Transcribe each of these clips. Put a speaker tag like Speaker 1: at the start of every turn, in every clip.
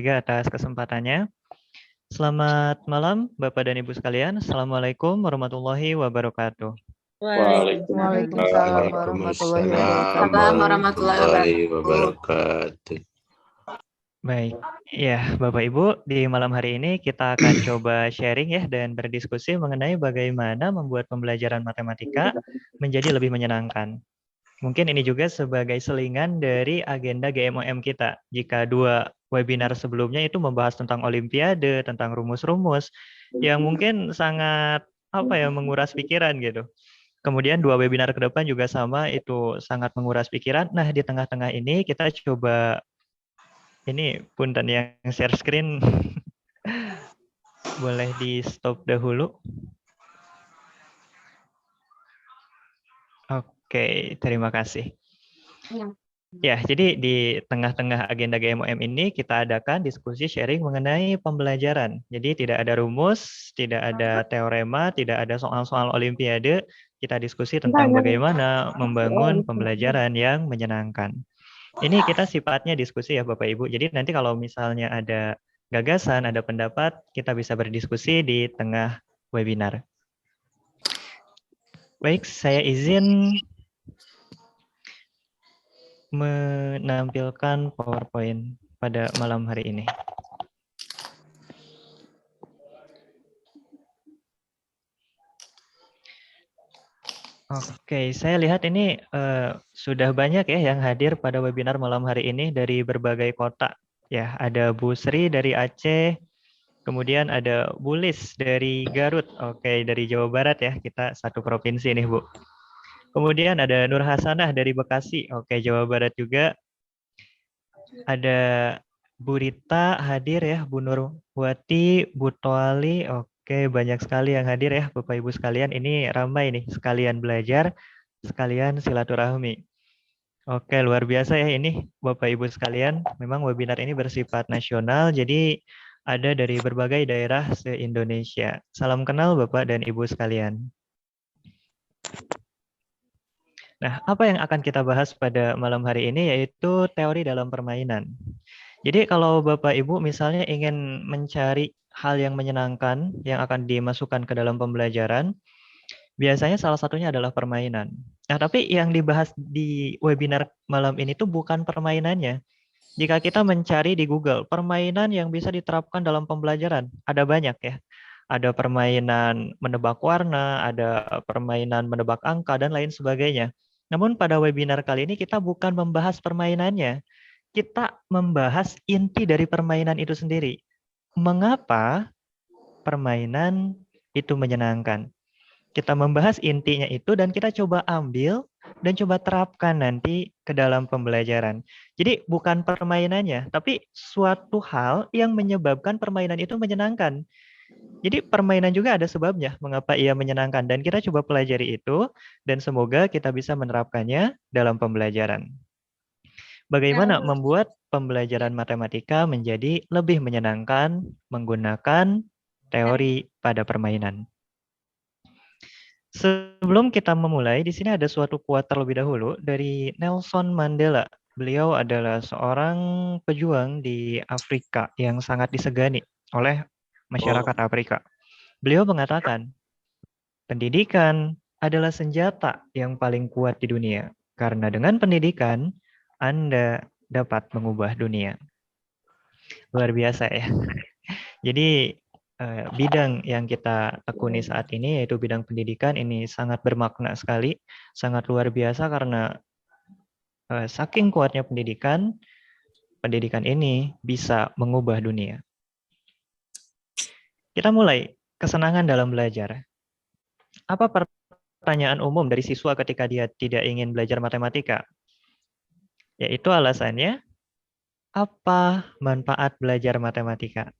Speaker 1: atas kesempatannya. Selamat malam Bapak dan Ibu sekalian. Assalamualaikum warahmatullahi wabarakatuh.
Speaker 2: Waalaikumsalam warahmatullahi
Speaker 3: wabarakatuh.
Speaker 1: Baik, ya Bapak Ibu, di malam hari ini kita akan coba sharing ya dan berdiskusi mengenai bagaimana membuat pembelajaran matematika menjadi lebih menyenangkan. Mungkin ini juga sebagai selingan dari agenda GMOM kita. Jika 2 webinar sebelumnya itu membahas tentang olimpiade, tentang rumus-rumus, yang mungkin sangat menguras pikiran gitu. Kemudian 2 webinar ke depan juga sama, itu sangat menguras pikiran. Nah, di tengah-tengah ini kita coba, ini punten yang share screen, boleh di stop dahulu. Oke, terima kasih. Ya, jadi di tengah-tengah agenda GMOM ini kita adakan diskusi sharing mengenai pembelajaran. Jadi tidak ada rumus, tidak ada teorema, tidak ada soal-soal olimpiade. Kita diskusi tentang bagaimana membangun pembelajaran yang menyenangkan. Ini kita sifatnya diskusi ya Bapak Ibu. Jadi nanti kalau misalnya ada gagasan, ada pendapat, kita bisa berdiskusi di tengah webinar. Baik, saya izin menampilkan PowerPoint pada malam hari ini. Oke, saya lihat ini sudah banyak ya yang hadir pada webinar malam hari ini dari berbagai kota. Ya, ada Bu Sri dari Aceh, kemudian ada Bu Lis dari Garut. Oke, dari Jawa Barat ya, kita satu provinsi nih Bu. Kemudian ada Nur Hasanah dari Bekasi. Oke, Jawa Barat juga. Ada Bu Rita hadir ya, Bu Nurwati, Bu Toali. Oke, banyak sekali yang hadir ya Bapak Ibu sekalian. Ini ramai nih, sekalian belajar, sekalian silaturahmi. Oke, luar biasa ya ini Bapak Ibu sekalian. Memang webinar ini bersifat nasional, jadi ada dari berbagai daerah se-Indonesia. Salam kenal Bapak dan Ibu sekalian. Nah, apa yang akan kita bahas pada malam hari ini yaitu teori dalam permainan. Jadi kalau Bapak Ibu misalnya ingin mencari hal yang menyenangkan yang akan dimasukkan ke dalam pembelajaran, biasanya salah satunya adalah permainan. Nah, tapi yang dibahas di webinar malam ini tuh bukan permainannya. Jika kita mencari di Google, permainan yang bisa diterapkan dalam pembelajaran, ada banyak ya. Ada permainan menebak warna, ada permainan menebak angka, dan lain sebagainya. Namun pada webinar kali ini kita bukan membahas permainannya, kita membahas inti dari permainan itu sendiri. Mengapa permainan itu menyenangkan? Kita membahas intinya itu dan kita coba ambil dan coba terapkan nanti ke dalam pembelajaran. Jadi bukan permainannya, tapi suatu hal yang menyebabkan permainan itu menyenangkan. Jadi permainan juga ada sebabnya mengapa ia menyenangkan dan kita coba pelajari itu dan semoga kita bisa menerapkannya dalam pembelajaran. Bagaimana membuat pembelajaran matematika menjadi lebih menyenangkan menggunakan teori pada permainan. Sebelum kita memulai, di sini ada suatu quote terlebih dahulu dari Nelson Mandela. Beliau adalah seorang pejuang di Afrika yang sangat disegani oleh masyarakat Afrika. Beliau mengatakan, pendidikan adalah senjata yang paling kuat di dunia. Karena dengan pendidikan, Anda dapat mengubah dunia. Luar biasa ya. Jadi bidang yang kita tekuni saat ini yaitu bidang pendidikan ini sangat bermakna sekali, sangat luar biasa karena saking kuatnya pendidikan ini bisa mengubah dunia. Kita mulai kesenangan dalam belajar. Apa pertanyaan umum dari siswa ketika dia tidak ingin belajar matematika? Yaitu alasannya, apa manfaat belajar matematika?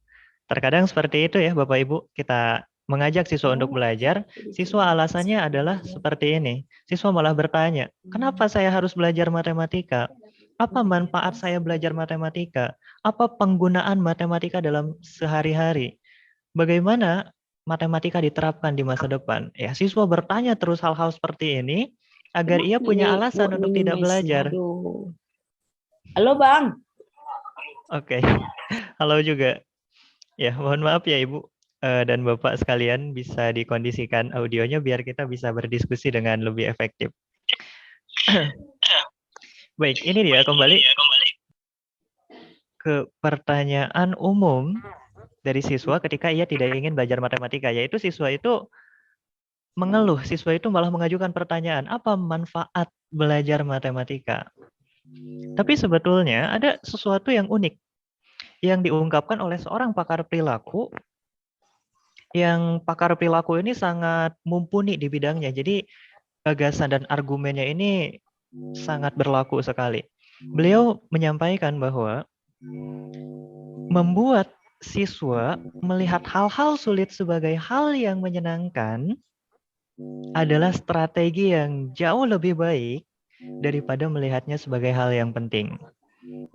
Speaker 1: Terkadang seperti itu ya Bapak Ibu, kita mengajak siswa untuk belajar, siswa alasannya adalah seperti ini. Siswa malah bertanya, kenapa saya harus belajar matematika? Apa manfaat saya belajar matematika? Apa penggunaan matematika dalam sehari-hari? Bagaimana matematika diterapkan di masa depan? Ya, siswa bertanya terus hal-hal seperti ini agar ia punya alasan untuk tidak belajar.
Speaker 2: Halo Bang.
Speaker 1: Oke, halo juga. Ya, mohon maaf ya Ibu dan Bapak sekalian, bisa dikondisikan audionya biar kita bisa berdiskusi dengan lebih efektif. Baik, ini dia kembali ke pertanyaan umum dari siswa ketika ia tidak ingin belajar matematika, yaitu siswa itu mengeluh, siswa itu malah mengajukan pertanyaan, apa manfaat belajar matematika? Tapi sebetulnya ada sesuatu yang unik yang diungkapkan oleh seorang pakar perilaku, yang pakar perilaku ini sangat mumpuni di bidangnya. Jadi gagasan dan argumennya ini sangat berlaku sekali. Beliau menyampaikan bahwa membuat siswa melihat hal-hal sulit sebagai hal yang menyenangkan adalah strategi yang jauh lebih baik daripada melihatnya sebagai hal yang penting.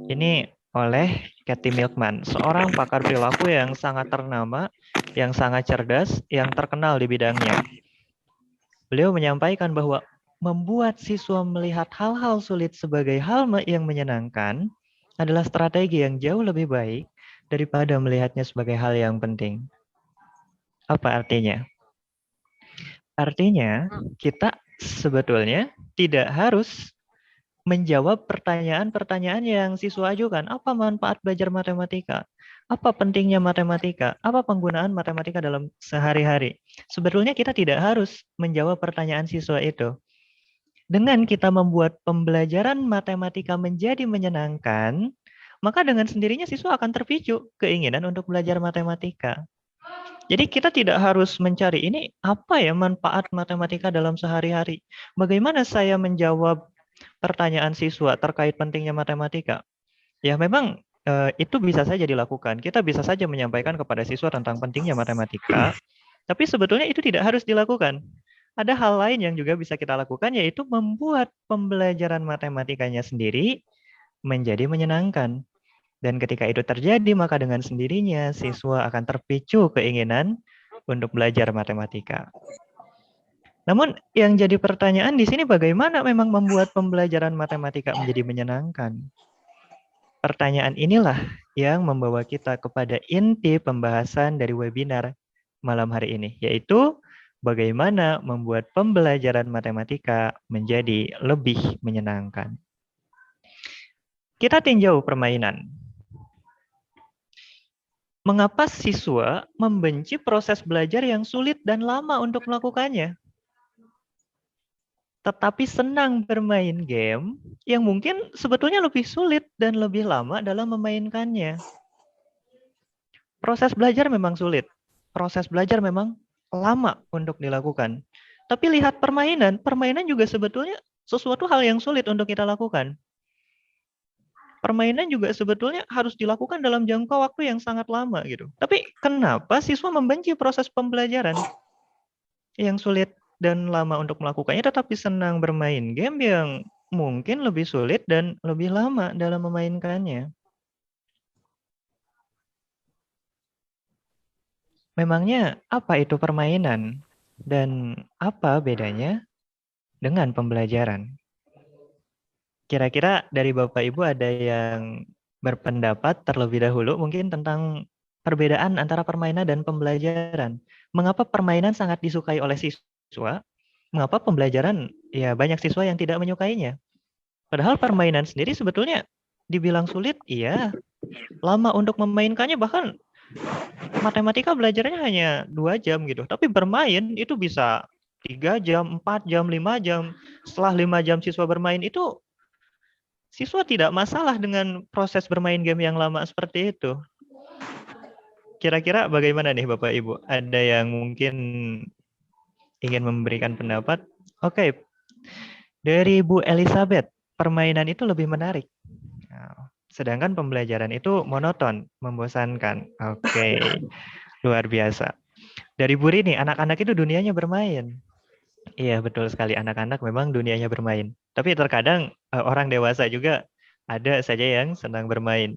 Speaker 1: Ini oleh Cathy Milkman, seorang pakar perilaku yang sangat ternama, yang sangat cerdas, yang terkenal di bidangnya. Beliau menyampaikan bahwa membuat siswa melihat hal-hal sulit sebagai hal yang menyenangkan adalah strategi yang jauh lebih baik daripada melihatnya sebagai hal yang penting. Apa artinya? Artinya, kita sebetulnya tidak harus menjawab pertanyaan-pertanyaan yang siswa ajukan. Apa manfaat belajar matematika? Apa pentingnya matematika? Apa penggunaan matematika dalam sehari-hari? Sebetulnya kita tidak harus menjawab pertanyaan siswa itu. Dengan kita membuat pembelajaran matematika menjadi menyenangkan, maka dengan sendirinya siswa akan terpicu keinginan untuk belajar matematika. Jadi kita tidak harus mencari ini apa ya manfaat matematika dalam sehari-hari. Bagaimana saya menjawab pertanyaan siswa terkait pentingnya matematika? Ya memang itu bisa saja dilakukan. Kita bisa saja menyampaikan kepada siswa tentang pentingnya matematika, tapi sebetulnya itu tidak harus dilakukan. Ada hal lain yang juga bisa kita lakukan, yaitu membuat pembelajaran matematikanya sendiri menjadi menyenangkan. Dan ketika itu terjadi, maka dengan sendirinya siswa akan terpicu keinginan untuk belajar matematika. Namun yang jadi pertanyaan di sini bagaimana memang membuat pembelajaran matematika menjadi menyenangkan? Pertanyaan inilah yang membawa kita kepada inti pembahasan dari webinar malam hari ini, yaitu bagaimana membuat pembelajaran matematika menjadi lebih menyenangkan. Kita tinjau permainan. Mengapa siswa membenci proses belajar yang sulit dan lama untuk melakukannya, tetapi senang bermain game yang mungkin sebetulnya lebih sulit dan lebih lama dalam memainkannya? Proses belajar memang sulit. Proses belajar memang lama untuk dilakukan. Tapi lihat permainan, permainan juga sebetulnya sesuatu hal yang sulit untuk kita lakukan. Permainan juga sebetulnya harus dilakukan dalam jangka waktu yang sangat lama gitu. Tapi kenapa siswa membenci proses pembelajaran yang sulit dan lama untuk melakukannya, tetapi senang bermain game yang mungkin lebih sulit dan lebih lama dalam memainkannya? Memangnya apa itu permainan? Dan apa bedanya dengan pembelajaran? Kira-kira dari Bapak Ibu ada yang berpendapat terlebih dahulu mungkin tentang perbedaan antara permainan dan pembelajaran. Mengapa permainan sangat disukai oleh siswa? Mengapa pembelajaran ya banyak siswa yang tidak menyukainya? Padahal permainan sendiri sebetulnya dibilang sulit, iya. Lama untuk memainkannya, bahkan matematika belajarnya hanya 2 jam gitu. Tapi bermain itu bisa 3 jam, 4 jam, 5 jam. Setelah 5 jam siswa bermain itu, siswa tidak masalah dengan proses bermain game yang lama seperti itu. Kira-kira bagaimana nih Bapak Ibu? Ada yang mungkin ingin memberikan pendapat? Oke, dari Bu Elizabeth, permainan itu lebih menarik. Nah, sedangkan pembelajaran itu monoton, membosankan. Oke, luar biasa. Dari Bu Rini, anak-anak itu dunianya bermain. Iya, betul sekali. Anak-anak memang dunianya bermain. Tapi terkadang orang dewasa juga ada saja yang senang bermain.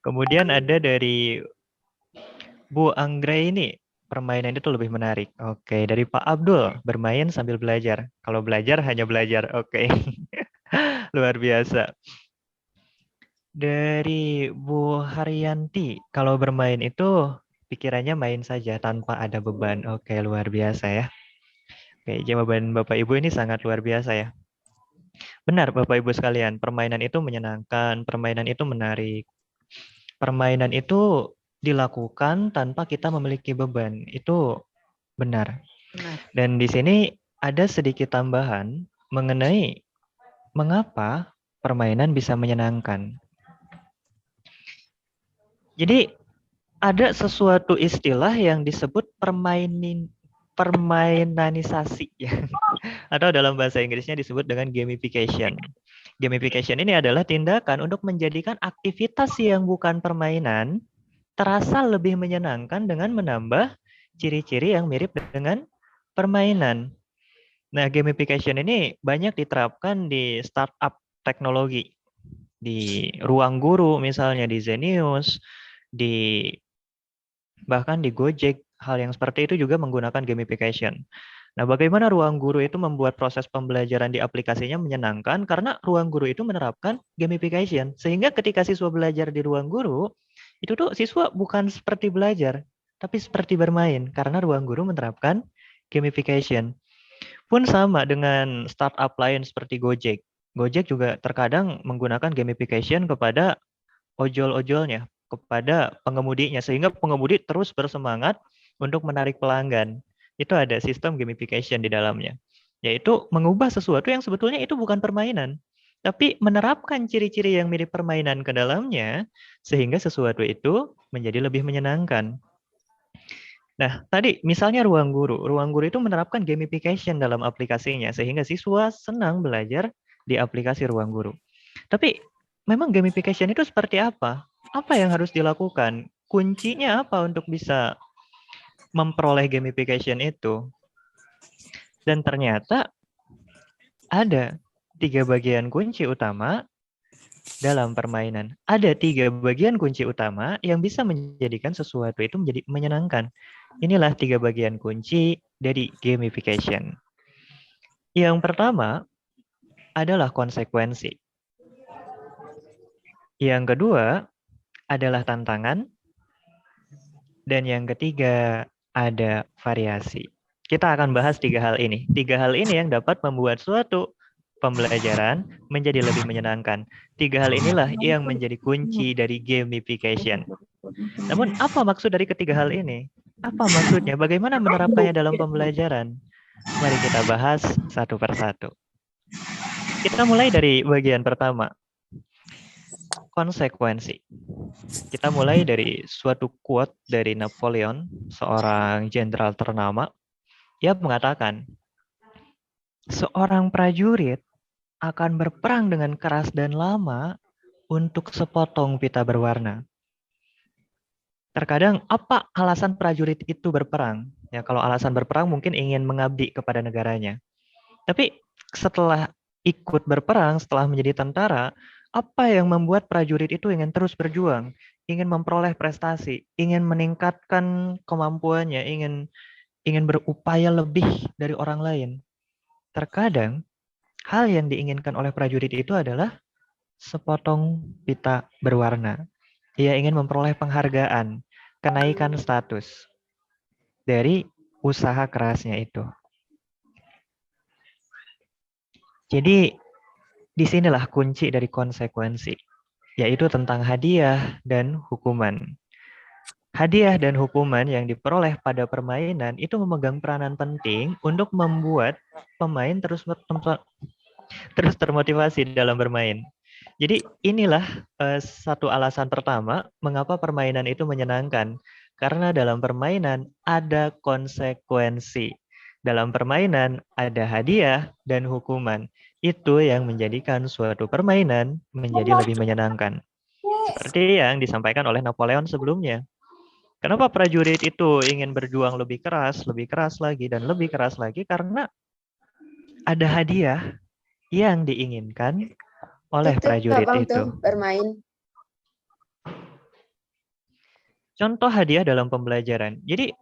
Speaker 1: Kemudian ada dari Bu Anggra ini, permainan itu lebih menarik. Oke, dari Pak Abdul, bermain sambil belajar. Kalau belajar hanya belajar. Oke, luar biasa. Dari Bu Haryanti, kalau bermain itu pikirannya main saja tanpa ada beban. Oke, luar biasa ya. Oke, jawaban Bapak Ibu ini sangat luar biasa ya. Benar, Bapak Ibu sekalian, permainan itu menyenangkan, permainan itu menarik. Permainan itu dilakukan tanpa kita memiliki beban. Itu benar.
Speaker 2: Benar.
Speaker 1: Dan di sini ada sedikit tambahan mengenai mengapa permainan bisa menyenangkan. Jadi ada sesuatu istilah yang disebut permainanisasi ya. Atau dalam bahasa Inggrisnya disebut dengan gamification. Gamification ini adalah tindakan untuk menjadikan aktivitas yang bukan permainan terasa lebih menyenangkan dengan menambah ciri-ciri yang mirip dengan permainan. Nah, gamification ini banyak diterapkan di startup teknologi, di Ruang Guru misalnya, di Zenius, di bahkan di Gojek, hal yang seperti itu juga menggunakan gamification. Nah, bagaimana Ruang Guru itu membuat proses pembelajaran di aplikasinya menyenangkan? Karena Ruang Guru itu menerapkan gamification. Sehingga ketika siswa belajar di Ruang Guru, itu tuh siswa bukan seperti belajar, tapi seperti bermain. Karena Ruang Guru menerapkan gamification. Pun sama dengan startup lain seperti Gojek. Gojek juga terkadang menggunakan gamification kepada ojol-ojolnya, kepada pengemudinya, sehingga pengemudi terus bersemangat untuk menarik pelanggan. Itu ada sistem gamification di dalamnya, yaitu mengubah sesuatu yang sebetulnya itu bukan permainan, tapi menerapkan ciri-ciri yang mirip permainan ke dalamnya, sehingga sesuatu itu menjadi lebih menyenangkan. Nah, tadi misalnya Ruang Guru. Ruang Guru itu menerapkan gamification dalam aplikasinya, sehingga siswa senang belajar di aplikasi Ruang Guru. Tapi memang gamification itu seperti apa? Apa yang harus dilakukan? Kuncinya apa untuk bisa memperoleh gamification itu? Dan ternyata ada 3 bagian kunci utama dalam permainan. Ada 3 bagian kunci utama yang bisa menjadikan sesuatu itu menjadi menyenangkan. Inilah 3 bagian kunci dari gamification. Yang pertama adalah konsekuensi. Yang kedua adalah tantangan. Dan yang ketiga, ada variasi. Kita akan bahas 3 hal ini. 3 hal ini yang dapat membuat suatu pembelajaran menjadi lebih menyenangkan. 3 hal inilah yang menjadi kunci dari gamification. Namun, apa maksud dari ketiga hal ini? Apa maksudnya? Bagaimana menerapkannya dalam pembelajaran? Mari kita bahas satu persatu. Kita mulai dari bagian pertama, konsekuensi. Kita mulai dari suatu quote dari Napoleon, seorang jenderal ternama. Ia mengatakan, seorang prajurit akan berperang dengan keras dan lama untuk sepotong pita berwarna. Terkadang apa alasan prajurit itu berperang? Ya, kalau alasan berperang mungkin ingin mengabdi kepada negaranya. Tapi setelah ikut berperang, setelah menjadi tentara, apa yang membuat prajurit itu ingin terus berjuang, ingin memperoleh prestasi, ingin meningkatkan kemampuannya, ingin berupaya lebih dari orang lain. Terkadang hal yang diinginkan oleh prajurit itu adalah sepotong pita berwarna. Ia ingin memperoleh penghargaan, kenaikan status dari usaha kerasnya itu. Jadi disinilah kunci dari konsekuensi, yaitu tentang hadiah dan hukuman. Hadiah dan hukuman yang diperoleh pada permainan itu memegang peranan penting untuk membuat pemain terus termotivasi dalam bermain. Jadi inilah satu alasan pertama mengapa permainan itu menyenangkan. Karena dalam permainan ada konsekuensi. Dalam permainan ada hadiah dan hukuman. Itu yang menjadikan suatu permainan menjadi lebih menyenangkan. Seperti yang disampaikan oleh Napoleon sebelumnya. Kenapa prajurit itu ingin berjuang lebih keras lagi, dan lebih keras lagi? Karena ada hadiah yang diinginkan oleh
Speaker 2: Itu
Speaker 1: prajurit
Speaker 2: abang tuh
Speaker 1: itu.
Speaker 2: bermain.
Speaker 1: Contoh hadiah dalam pembelajaran. Jadi,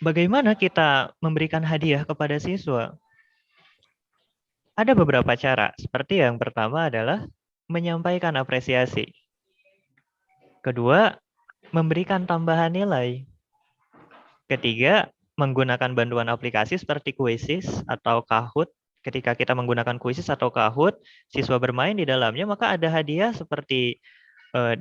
Speaker 1: bagaimana kita memberikan hadiah kepada siswa? Ada beberapa cara. Seperti yang pertama adalah menyampaikan apresiasi. Kedua, memberikan tambahan nilai. Ketiga, menggunakan bantuan aplikasi seperti Quizzes atau Kahoot. Ketika kita menggunakan Quizzes atau Kahoot, siswa bermain di dalamnya, maka ada hadiah seperti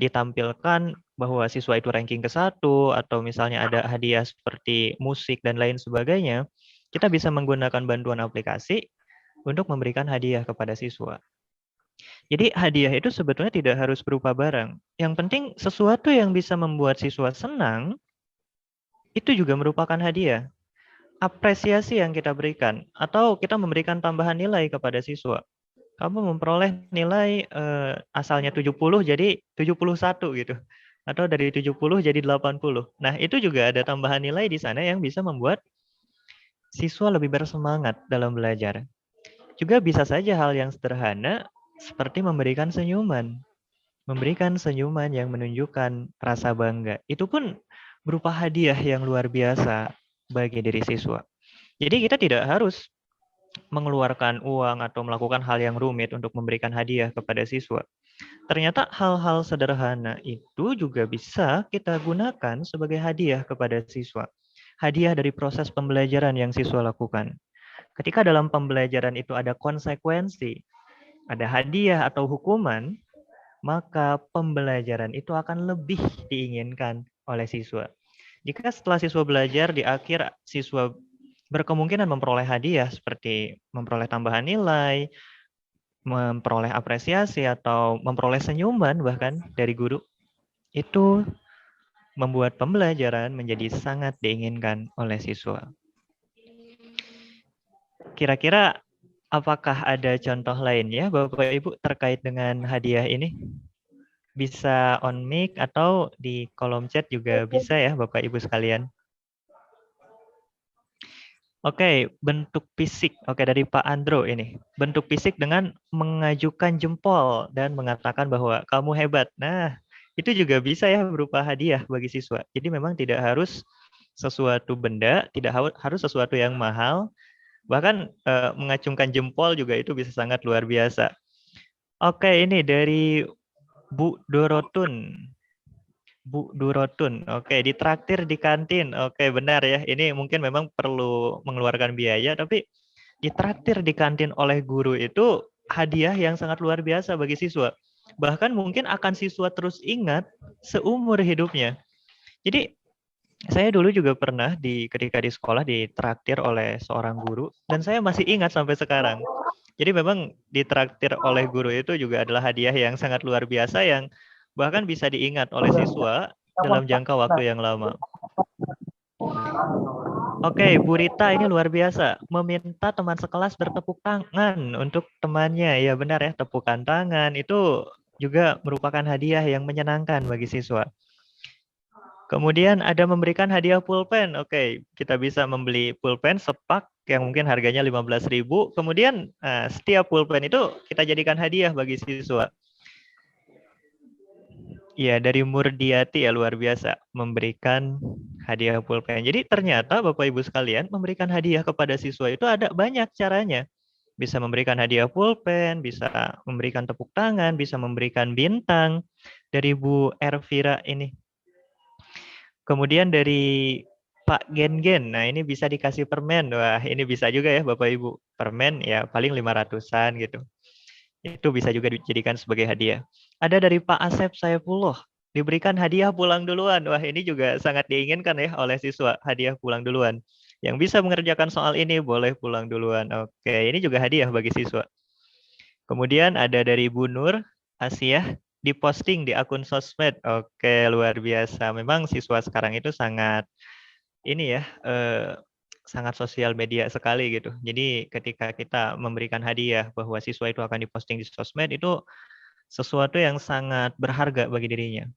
Speaker 1: ditampilkan bahwa siswa itu ranking ke-1, atau misalnya ada hadiah seperti musik dan lain sebagainya. Kita bisa menggunakan bantuan aplikasi untuk memberikan hadiah kepada siswa. Jadi hadiah itu sebetulnya tidak harus berupa barang. Yang penting sesuatu yang bisa membuat siswa senang, itu juga merupakan hadiah. Apresiasi yang kita berikan, atau kita memberikan tambahan nilai kepada siswa. Kamu memperoleh nilai asalnya 70 jadi 71 gitu. Atau dari 70 jadi 80. Nah, itu juga ada tambahan nilai di sana yang bisa membuat siswa lebih bersemangat dalam belajar. Juga bisa saja hal yang sederhana seperti memberikan senyuman. Memberikan senyuman yang menunjukkan rasa bangga. Itu pun berupa hadiah yang luar biasa bagi diri siswa. Jadi kita tidak harus mengeluarkan uang atau melakukan hal yang rumit untuk memberikan hadiah kepada siswa. Ternyata hal-hal sederhana itu juga bisa kita gunakan sebagai hadiah kepada siswa. Hadiah dari proses pembelajaran yang siswa lakukan. Ketika dalam pembelajaran itu ada konsekuensi, ada hadiah atau hukuman, maka pembelajaran itu akan lebih diinginkan oleh siswa. Jika setelah siswa belajar, di akhir siswa berkemungkinan memperoleh hadiah seperti memperoleh tambahan nilai, memperoleh apresiasi, atau memperoleh senyuman bahkan dari guru, itu membuat pembelajaran menjadi sangat diinginkan oleh siswa. Kira-kira apakah ada contoh lainnya Bapak Ibu terkait dengan hadiah ini? Bisa on mic atau di kolom chat juga bisa ya Bapak Ibu sekalian. Oke, bentuk fisik. Oke, dari Pak Andro ini. Bentuk fisik dengan mengajukan jempol dan mengatakan bahwa kamu hebat. Nah, itu juga bisa ya berupa hadiah bagi siswa. Jadi memang tidak harus sesuatu benda, tidak harus sesuatu yang mahal. Bahkan mengacungkan jempol juga itu bisa sangat luar biasa. Oke, ini dari Bu Dorotun. Bu Durotun, oke, ditraktir di kantin, oke, benar ya. Ini mungkin memang perlu mengeluarkan biaya, tapi ditraktir di kantin oleh guru itu hadiah yang sangat luar biasa bagi siswa. Bahkan mungkin akan siswa terus ingat seumur hidupnya. Jadi saya dulu juga pernah ketika di sekolah ditraktir oleh seorang guru, dan saya masih ingat sampai sekarang. Jadi memang ditraktir oleh guru itu juga adalah hadiah yang sangat luar biasa yang bahkan bisa diingat oleh siswa dalam jangka waktu yang lama. Oke, Bu Rita ini luar biasa. Meminta teman sekelas bertepuk tangan untuk temannya. Ya benar ya, tepukan tangan itu juga merupakan hadiah yang menyenangkan bagi siswa. Kemudian ada memberikan hadiah pulpen. Oke, kita bisa membeli pulpen sepak yang mungkin harganya 15.000. Kemudian setiap pulpen itu kita jadikan hadiah bagi siswa. Ya, dari Murdiati ya luar biasa memberikan hadiah pulpen. Jadi ternyata Bapak Ibu sekalian memberikan hadiah kepada siswa itu ada banyak caranya. Bisa memberikan hadiah pulpen, bisa memberikan tepuk tangan, bisa memberikan bintang. Dari Bu Ervira ini. Kemudian dari Pak Gen-Gen, nah ini bisa dikasih permen. Wah, ini bisa juga ya Bapak Ibu. Permen ya paling 500-an gitu. Itu bisa juga dijadikan sebagai hadiah. Ada dari Pak Asep Saifullah, diberikan hadiah pulang duluan. Wah, ini juga sangat diinginkan ya oleh siswa, hadiah pulang duluan. Yang bisa mengerjakan soal ini boleh pulang duluan. Oke, ini juga hadiah bagi siswa. Kemudian ada dari Bu Nur Asia, diposting di akun sosmed. Oke, luar biasa. Memang siswa sekarang itu sangat ini ya, sangat sosial media sekali gitu. Jadi ketika kita memberikan hadiah bahwa siswa itu akan diposting di sosmed, itu sesuatu yang sangat berharga bagi dirinya.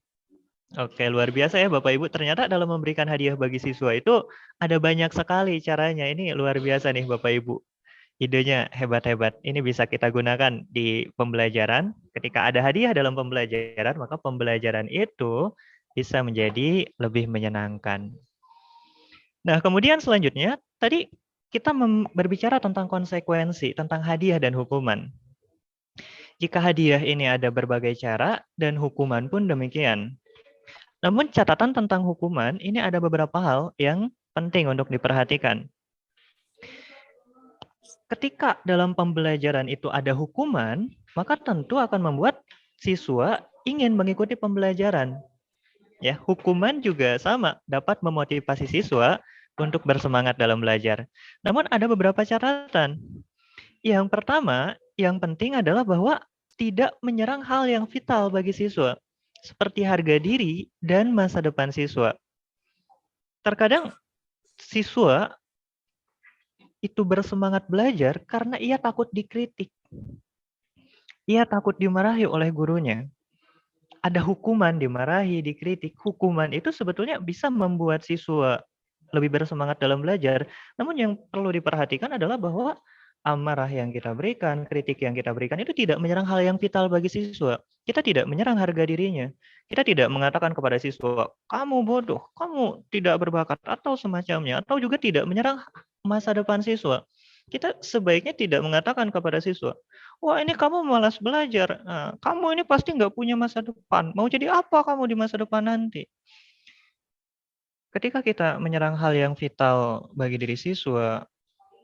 Speaker 1: Oke, luar biasa ya Bapak Ibu. Ternyata dalam memberikan hadiah bagi siswa itu ada banyak sekali caranya. Ini luar biasa nih Bapak Ibu. Idenya hebat-hebat. Ini bisa kita gunakan di pembelajaran. Ketika ada hadiah dalam pembelajaran, maka pembelajaran itu bisa menjadi lebih menyenangkan. Nah, kemudian selanjutnya, tadi kita berbicara tentang konsekuensi, tentang hadiah dan hukuman. Jika hadiah ini ada berbagai cara dan hukuman pun demikian. Namun catatan tentang hukuman ini ada beberapa hal yang penting untuk diperhatikan. Ketika dalam pembelajaran itu ada hukuman, maka tentu akan membuat siswa ingin mengikuti pembelajaran. Ya, hukuman juga sama, dapat memotivasi siswa untuk bersemangat dalam belajar. Namun ada beberapa catatan. Yang pertama, yang penting adalah bahwa tidak menyerang hal yang vital bagi siswa, seperti harga diri dan masa depan siswa. Terkadang siswa itu bersemangat belajar karena ia takut dikritik. Ia takut dimarahi oleh gurunya. Ada hukuman, dimarahi, dikritik. Hukuman itu sebetulnya bisa membuat siswa lebih bersemangat dalam belajar. Namun yang perlu diperhatikan adalah bahwa amarah yang kita berikan, kritik yang kita berikan itu tidak menyerang hal yang vital bagi siswa. Kita tidak menyerang harga dirinya. Kita tidak mengatakan kepada siswa, kamu bodoh, kamu tidak berbakat, atau semacamnya. Atau juga tidak menyerang masa depan siswa. Kita sebaiknya tidak mengatakan kepada siswa, wah ini kamu malas belajar, nah, kamu ini pasti nggak punya masa depan, mau jadi apa kamu di masa depan nanti? Ketika kita menyerang hal yang vital bagi diri siswa,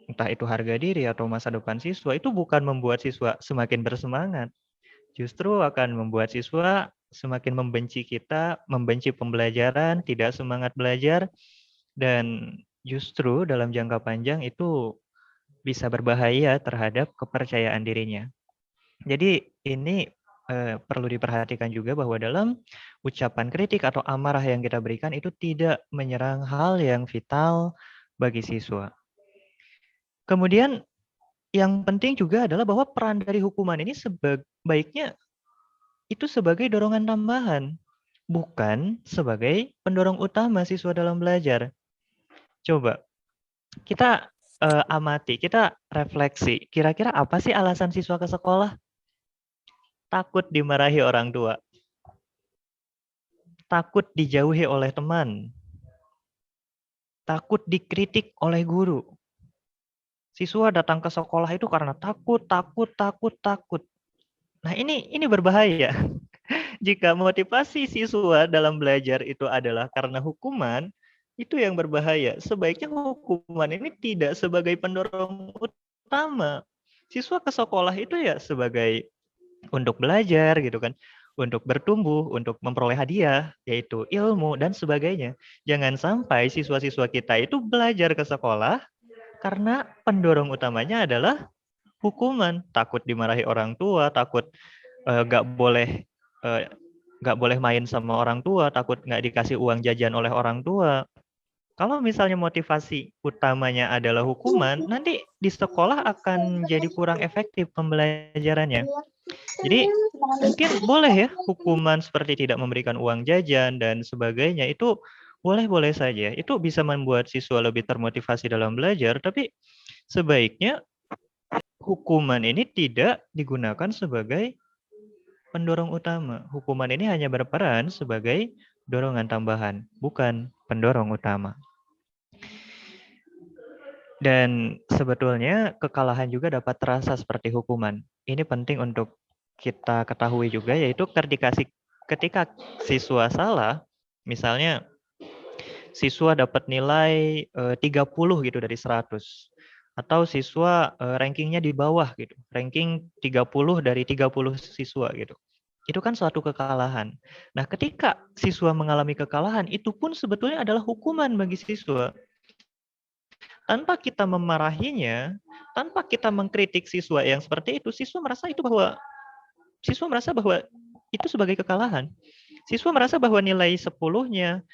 Speaker 1: entah itu harga diri atau masa depan siswa, itu bukan membuat siswa semakin bersemangat, justru akan membuat siswa semakin membenci kita, membenci pembelajaran, tidak semangat belajar, dan justru dalam jangka panjang itu bisa berbahaya terhadap kepercayaan dirinya. Jadi ini perlu diperhatikan juga bahwa dalam ucapan kritik atau amarah yang kita berikan itu tidak menyerang hal yang vital bagi siswa. Kemudian yang penting juga adalah bahwa peran dari hukuman ini sebaiknya itu sebagai dorongan tambahan, bukan sebagai pendorong utama siswa dalam belajar. Coba kita amati, kita refleksi, kira-kira apa sih alasan siswa ke sekolah? Takut dimarahi orang tua, takut dijauhi oleh teman, takut dikritik oleh guru. Siswa datang ke sekolah itu karena takut, takut, takut, takut. Nah, ini berbahaya. Jika motivasi siswa dalam belajar itu adalah karena hukuman, itu yang berbahaya. Sebaiknya hukuman ini tidak sebagai pendorong utama. Siswa ke sekolah itu ya sebagai untuk belajar gitu kan, untuk bertumbuh, untuk memperoleh hadiah, yaitu ilmu dan sebagainya. Jangan sampai siswa-siswa kita itu belajar ke sekolah karena pendorong utamanya adalah hukuman, takut dimarahi orang tua, takut nggak boleh eh, nggak boleh main sama orang tua, takut nggak dikasih uang jajan oleh orang tua. Kalau misalnya motivasi utamanya adalah hukuman, nanti di sekolah akan jadi kurang efektif pembelajarannya. Jadi mungkin boleh ya hukuman seperti tidak memberikan uang jajan dan sebagainya itu boleh-boleh saja. Itu bisa membuat siswa lebih termotivasi dalam belajar, tapi sebaiknya hukuman ini tidak digunakan sebagai pendorong utama. Hukuman ini hanya berperan sebagai dorongan tambahan, bukan pendorong utama. Dan sebetulnya kekalahan juga dapat terasa seperti hukuman. Ini penting untuk kita ketahui juga, yaitu ketika siswa salah, misalnya siswa dapat nilai 30 gitu dari 100. Atau siswa rankingnya di bawah gitu, ranking 30 dari 30 siswa gitu. Itu kan suatu kekalahan. Nah, ketika siswa mengalami kekalahan, itu pun sebetulnya adalah hukuman bagi siswa. Tanpa kita memarahinya, tanpa kita mengkritik siswa yang seperti itu, siswa merasa bahwa itu sebagai kekalahan. Siswa merasa bahwa nilai 10-nya,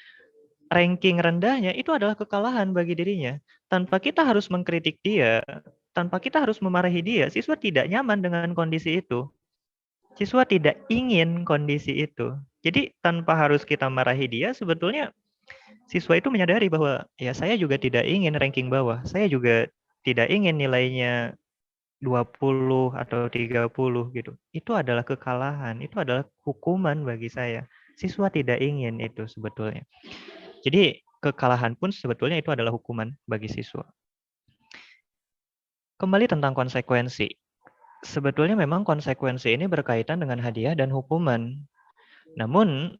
Speaker 1: ranking rendahnya itu adalah kekalahan bagi dirinya. Tanpa kita harus mengkritik dia, tanpa kita harus memarahi dia, siswa tidak nyaman dengan kondisi itu. Siswa tidak ingin kondisi itu. Jadi tanpa harus kita marahi dia, sebetulnya siswa itu menyadari bahwa ya saya juga tidak ingin ranking bawah. Saya juga tidak ingin nilainya 20 atau 30 gitu. Itu adalah kekalahan, itu adalah hukuman bagi saya. Siswa tidak ingin itu sebetulnya. Jadi kekalahan pun sebetulnya itu adalah hukuman bagi siswa. Kembali tentang konsekuensi. sebetulnya memang konsekuensi ini berkaitan dengan hadiah dan hukuman. Namun,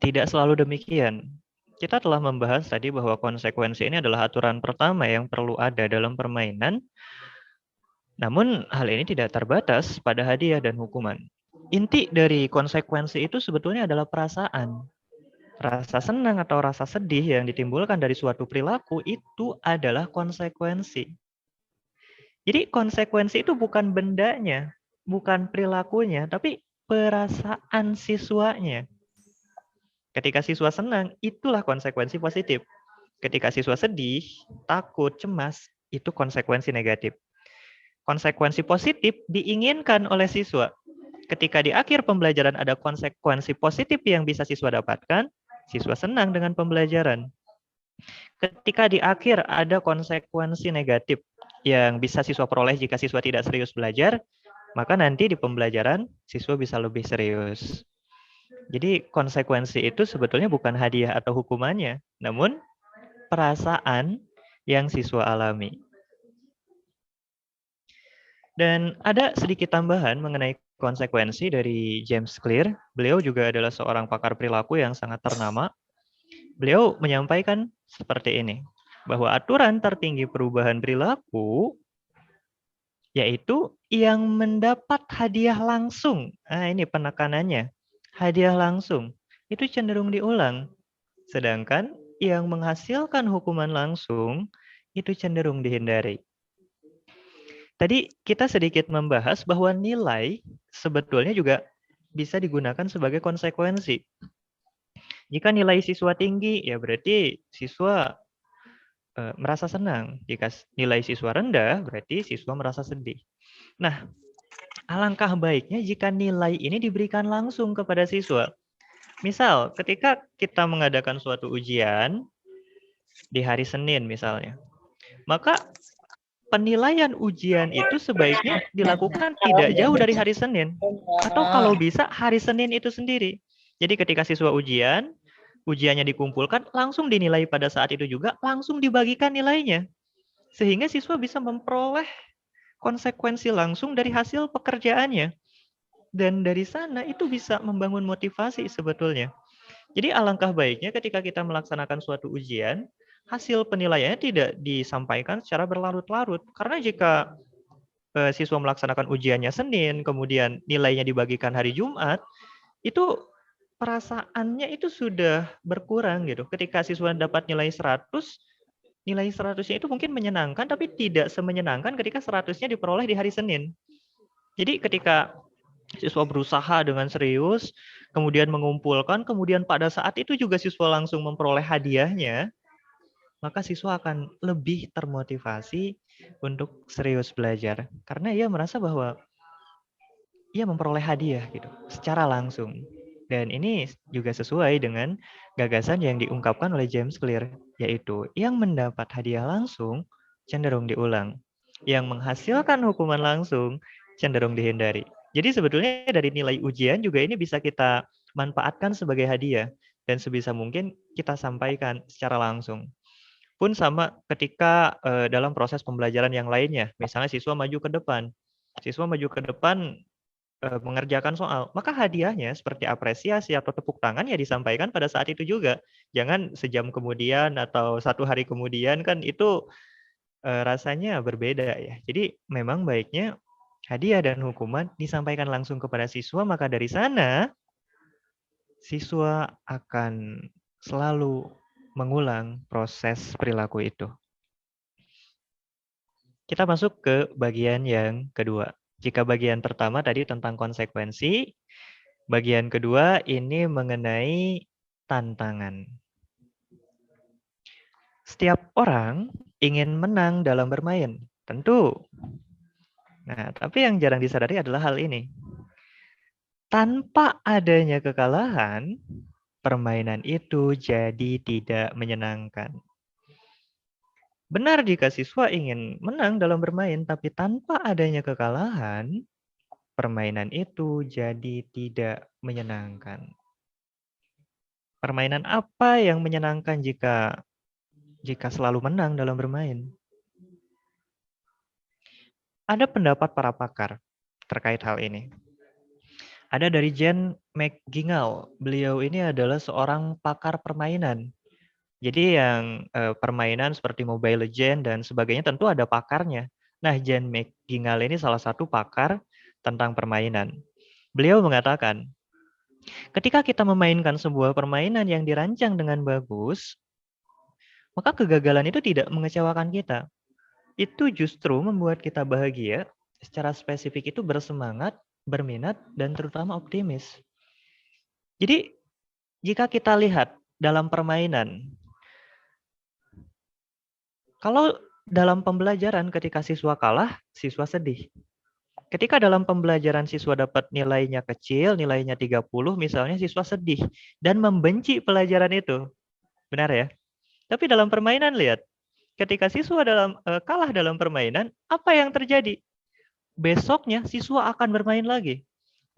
Speaker 1: tidak selalu demikian. Kita telah membahas tadi bahwa konsekuensi ini adalah aturan pertama yang perlu ada dalam permainan, namun hal ini tidak terbatas pada hadiah dan hukuman. Inti dari konsekuensi itu sebetulnya adalah perasaan. Rasa senang atau rasa sedih yang ditimbulkan dari suatu perilaku itu adalah konsekuensi. Jadi konsekuensi itu bukan bendanya, bukan perilakunya, tapi perasaan siswanya. Ketika siswa senang, itulah konsekuensi positif. Ketika siswa sedih, takut, cemas, itu konsekuensi negatif. Konsekuensi positif diinginkan oleh siswa. Ketika di akhir pembelajaran ada konsekuensi positif yang bisa siswa dapatkan, siswa senang dengan pembelajaran. Ketika di akhir ada konsekuensi negatif yang bisa siswa peroleh jika siswa tidak serius belajar, maka nanti di pembelajaran siswa bisa lebih serius. Jadi konsekuensi itu sebetulnya bukan hadiah atau hukumannya, namun perasaan yang siswa alami. Dan ada sedikit tambahan mengenai konsekuensi dari James Clear. Beliau juga adalah seorang pakar perilaku yang sangat ternama. Beliau menyampaikan seperti ini, bahwa aturan tertinggi perubahan perilaku yaitu yang mendapat hadiah langsung. Nah, ini penekanannya. Hadiah langsung itu cenderung diulang. Sedangkan yang menghasilkan hukuman langsung itu cenderung dihindari. Tadi kita sedikit membahas bahwa nilai sebetulnya juga bisa digunakan sebagai konsekuensi. Jika nilai siswa tinggi, ya berarti siswa merasa senang. Jika nilai siswa rendah, berarti siswa merasa sedih. Nah, alangkah baiknya jika nilai ini diberikan langsung kepada siswa. Misal, ketika kita mengadakan suatu ujian di hari Senin misalnya, maka penilaian ujian itu sebaiknya dilakukan tidak jauh dari hari Senin. Atau kalau bisa hari Senin itu sendiri. Jadi ketika siswa ujian, ujiannya dikumpulkan, langsung dinilai pada saat itu juga, langsung dibagikan nilainya. Sehingga siswa bisa memperoleh konsekuensi langsung dari hasil pekerjaannya. Dan dari sana itu bisa membangun motivasi sebetulnya. Jadi alangkah baiknya ketika kita melaksanakan suatu ujian, hasil penilaiannya tidak disampaikan secara berlarut-larut. Karena jika siswa melaksanakan ujiannya Senin, kemudian nilainya dibagikan hari Jumat, itu perasaannya itu sudah berkurang gitu. Ketika siswa dapat nilai 100, nilai 100-nya itu mungkin menyenangkan, tapi tidak semenyenangkan ketika 100-nya diperoleh di hari Senin. Jadi ketika siswa berusaha dengan serius, kemudian mengumpulkan, kemudian pada saat itu juga siswa langsung memperoleh hadiahnya, maka siswa akan lebih termotivasi untuk serius belajar. Karena ia merasa bahwa ia memperoleh hadiah gitu, secara langsung. Dan ini juga sesuai dengan gagasan yang diungkapkan oleh James Clear, yaitu yang mendapat hadiah langsung cenderung diulang. Yang menghasilkan hukuman langsung cenderung dihindari. Jadi sebetulnya dari nilai ujian juga ini bisa kita manfaatkan sebagai hadiah. Dan sebisa mungkin kita sampaikan secara langsung. Pun sama ketika dalam proses pembelajaran yang lainnya. Misalnya siswa maju ke depan. Siswa maju ke depan mengerjakan soal, maka hadiahnya seperti apresiasi atau tepuk tangan ya disampaikan pada saat itu juga. Jangan sejam kemudian atau 1 hari kemudian, kan itu rasanya berbeda ya. Jadi memang baiknya hadiah dan hukuman disampaikan langsung kepada siswa, maka dari sana siswa akan selalu mengulang proses perilaku itu. Kita masuk ke bagian yang kedua. Jika bagian pertama tadi tentang konsekuensi, bagian kedua ini mengenai tantangan. Setiap orang ingin menang dalam bermain, tentu. Nah, tapi yang jarang disadari adalah hal ini. Tanpa adanya kekalahan, permainan itu jadi tidak menyenangkan. Benar jika siswa ingin menang dalam bermain, tapi tanpa adanya kekalahan, permainan itu jadi tidak menyenangkan. Permainan apa yang menyenangkan jika selalu menang dalam bermain? Ada pendapat para pakar terkait hal ini. Ada dari Jen McGingal. Beliau ini adalah seorang pakar permainan. Jadi yang permainan seperti Mobile Legends dan sebagainya tentu ada pakarnya. Nah, Jen McGingal ini salah satu pakar tentang permainan. Beliau mengatakan, ketika kita memainkan sebuah permainan yang dirancang dengan bagus, maka kegagalan itu tidak mengecewakan kita. Itu justru membuat kita bahagia, secara spesifik itu bersemangat, berminat, dan terutama optimis. Jadi, jika kita lihat dalam permainan, kalau dalam pembelajaran ketika siswa kalah, siswa sedih. Ketika dalam pembelajaran siswa dapat nilainya kecil, nilainya 30 misalnya, siswa sedih dan membenci pelajaran itu. Benar ya? Tapi dalam permainan lihat, ketika siswa kalah dalam permainan, apa yang terjadi? Besoknya siswa akan bermain lagi.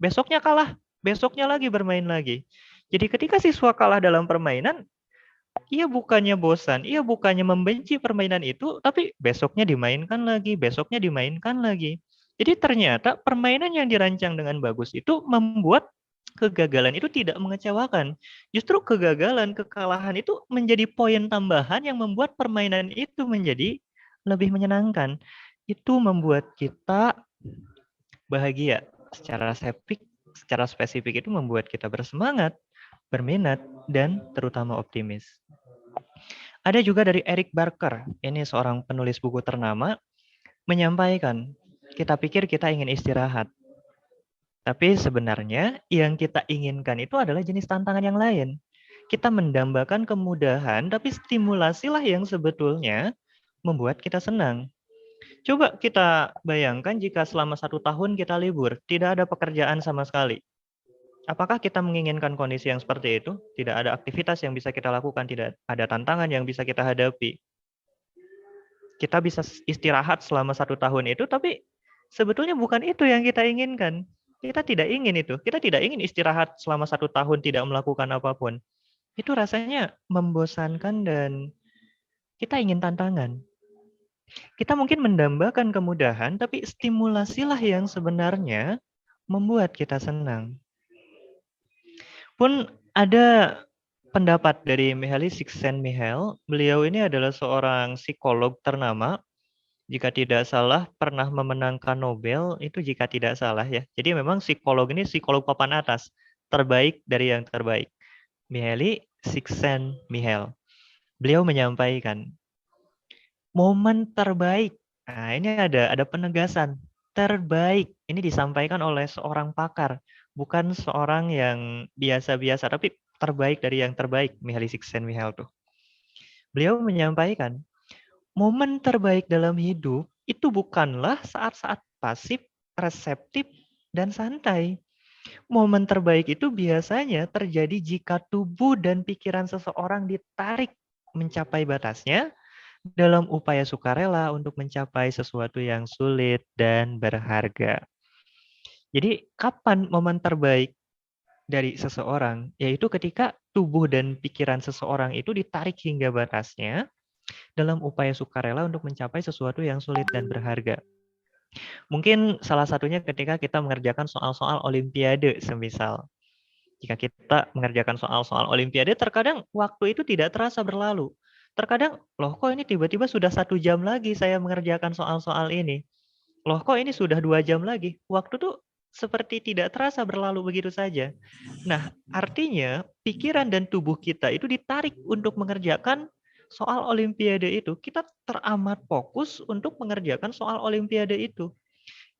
Speaker 1: Besoknya kalah, besoknya lagi bermain lagi. Jadi ketika siswa kalah dalam permainan, ia bukannya bosan, ia bukannya membenci permainan itu, tapi besoknya dimainkan lagi, besoknya dimainkan lagi. Jadi ternyata permainan yang dirancang dengan bagus itu membuat kegagalan itu tidak mengecewakan. Justru kegagalan, kekalahan itu menjadi poin tambahan yang membuat permainan itu menjadi lebih menyenangkan. Itu membuat kita bahagia. Secara spesifik itu membuat kita bersemangat, berminat, dan terutama optimis. Ada juga dari Eric Barker, ini seorang penulis buku ternama, menyampaikan, kita pikir kita ingin istirahat. Tapi sebenarnya yang kita inginkan itu adalah jenis tantangan yang lain. Kita mendambakan kemudahan, tapi stimulasilah yang sebetulnya membuat kita senang. Coba kita bayangkan jika selama 1 tahun kita libur, tidak ada pekerjaan sama sekali. Apakah kita menginginkan kondisi yang seperti itu? Tidak ada aktivitas yang bisa kita lakukan, tidak ada tantangan yang bisa kita hadapi. Kita bisa istirahat selama 1 tahun itu, tapi sebetulnya bukan itu yang kita inginkan. Kita tidak ingin itu. Kita tidak ingin istirahat selama 1 tahun tidak melakukan apapun. Itu rasanya membosankan dan kita ingin tantangan. Kita mungkin mendambakan kemudahan, tapi stimulasilah yang sebenarnya membuat kita senang. Pun ada pendapat dari Mihaly Csikszentmihalyi. Beliau ini adalah seorang psikolog ternama. Jika tidak salah, pernah memenangkan Nobel, itu jika tidak salah ya. Jadi memang psikolog ini psikolog papan atas, terbaik dari yang terbaik. Mihaly Csikszentmihalyi. Beliau menyampaikan, momen terbaik. Nah, ini ada penegasan. Terbaik. Ini disampaikan oleh seorang pakar, bukan seorang yang biasa-biasa, tapi terbaik dari yang terbaik, Mihaly Csikszentmihalyi tuh. Beliau menyampaikan, momen terbaik dalam hidup itu bukanlah saat-saat pasif, reseptif, dan santai. Momen terbaik itu biasanya terjadi jika tubuh dan pikiran seseorang ditarik mencapai batasnya dalam upaya sukarela untuk mencapai sesuatu yang sulit dan berharga. Jadi, kapan momen terbaik dari seseorang? Yaitu ketika tubuh dan pikiran seseorang itu ditarik hingga batasnya dalam upaya sukarela untuk mencapai sesuatu yang sulit dan berharga. Mungkin salah satunya ketika kita mengerjakan soal-soal olimpiade semisal. Jika kita mengerjakan soal-soal olimpiade, terkadang waktu itu tidak terasa berlalu. Terkadang, loh kok ini tiba-tiba sudah 1 jam lagi saya mengerjakan soal-soal ini. Loh kok ini sudah 2 jam lagi. Waktu tuh seperti tidak terasa berlalu begitu saja. Nah, artinya pikiran dan tubuh kita itu ditarik untuk mengerjakan soal olimpiade itu. Kita teramat fokus untuk mengerjakan soal olimpiade itu.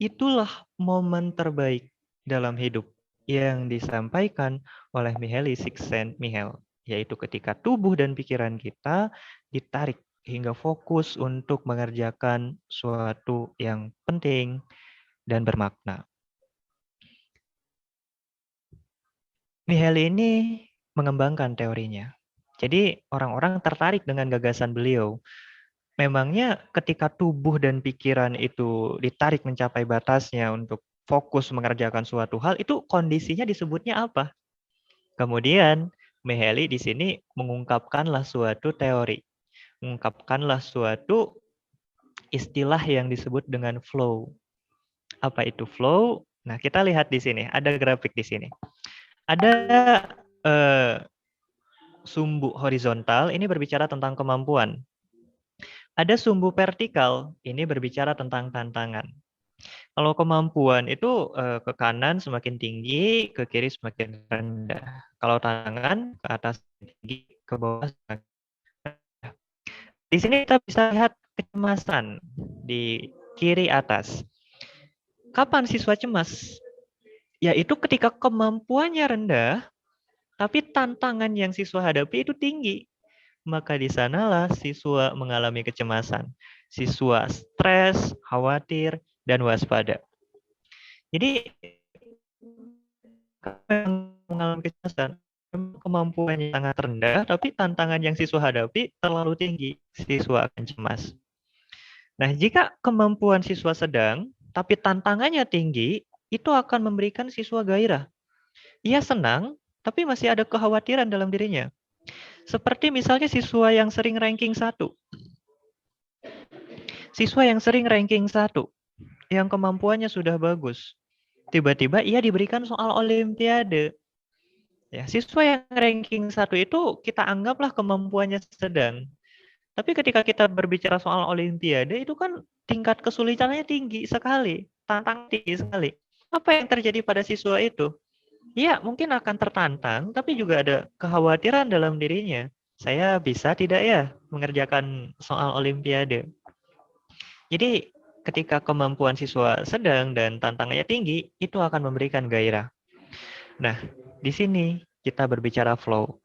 Speaker 1: Itulah momen terbaik dalam hidup yang disampaikan oleh Mihaly Csikszentmihalyi, yaitu ketika tubuh dan pikiran kita ditarik hingga fokus untuk mengerjakan suatu yang penting dan bermakna. Mihaly ini mengembangkan teorinya. Jadi orang-orang tertarik dengan gagasan beliau. Memangnya ketika tubuh dan pikiran itu ditarik mencapai batasnya untuk fokus mengerjakan suatu hal, itu kondisinya disebutnya apa? Kemudian Mihaly di sini mengungkapkanlah suatu teori, mengungkapkanlah suatu istilah yang disebut dengan flow. Apa itu flow? Nah, kita lihat di sini, ada grafik di sini. Ada sumbu horizontal, ini berbicara tentang kemampuan. Ada sumbu vertikal, ini berbicara tentang tantangan. Kalau kemampuan itu ke kanan semakin tinggi, ke kiri semakin rendah. Kalau tantangan ke atas tinggi, ke bawah semakin rendah. Di sini kita bisa lihat kecemasan di kiri atas. Kapan siswa cemas? Yaitu ketika kemampuannya rendah, tapi tantangan yang siswa hadapi itu tinggi. Maka di sanalah siswa mengalami kecemasan. Siswa stres, khawatir, dan waspada. Jadi yang mengalami kecemasan, kemampuannya sangat rendah, tapi tantangan yang siswa hadapi terlalu tinggi, siswa akan cemas. Nah, jika kemampuan siswa sedang, tapi tantangannya tinggi, itu akan memberikan siswa gairah. Ia senang, tapi masih ada kekhawatiran dalam dirinya. Seperti misalnya siswa yang sering ranking 1. Siswa yang sering ranking 1, yang kemampuannya sudah bagus. Tiba-tiba ia diberikan soal olimpiade. Ya, siswa yang ranking 1 itu kita anggaplah kemampuannya sedang. Tapi ketika kita berbicara soal olimpiade itu kan tingkat kesulitannya tinggi sekali, tantangan tinggi sekali. Apa yang terjadi pada siswa itu? Ya, mungkin akan tertantang, tapi juga ada kekhawatiran dalam dirinya. Saya bisa tidak ya mengerjakan soal olimpiade? Jadi ketika kemampuan siswa sedang dan tantangannya tinggi, itu akan memberikan gairah. Nah, di sini kita berbicara flow.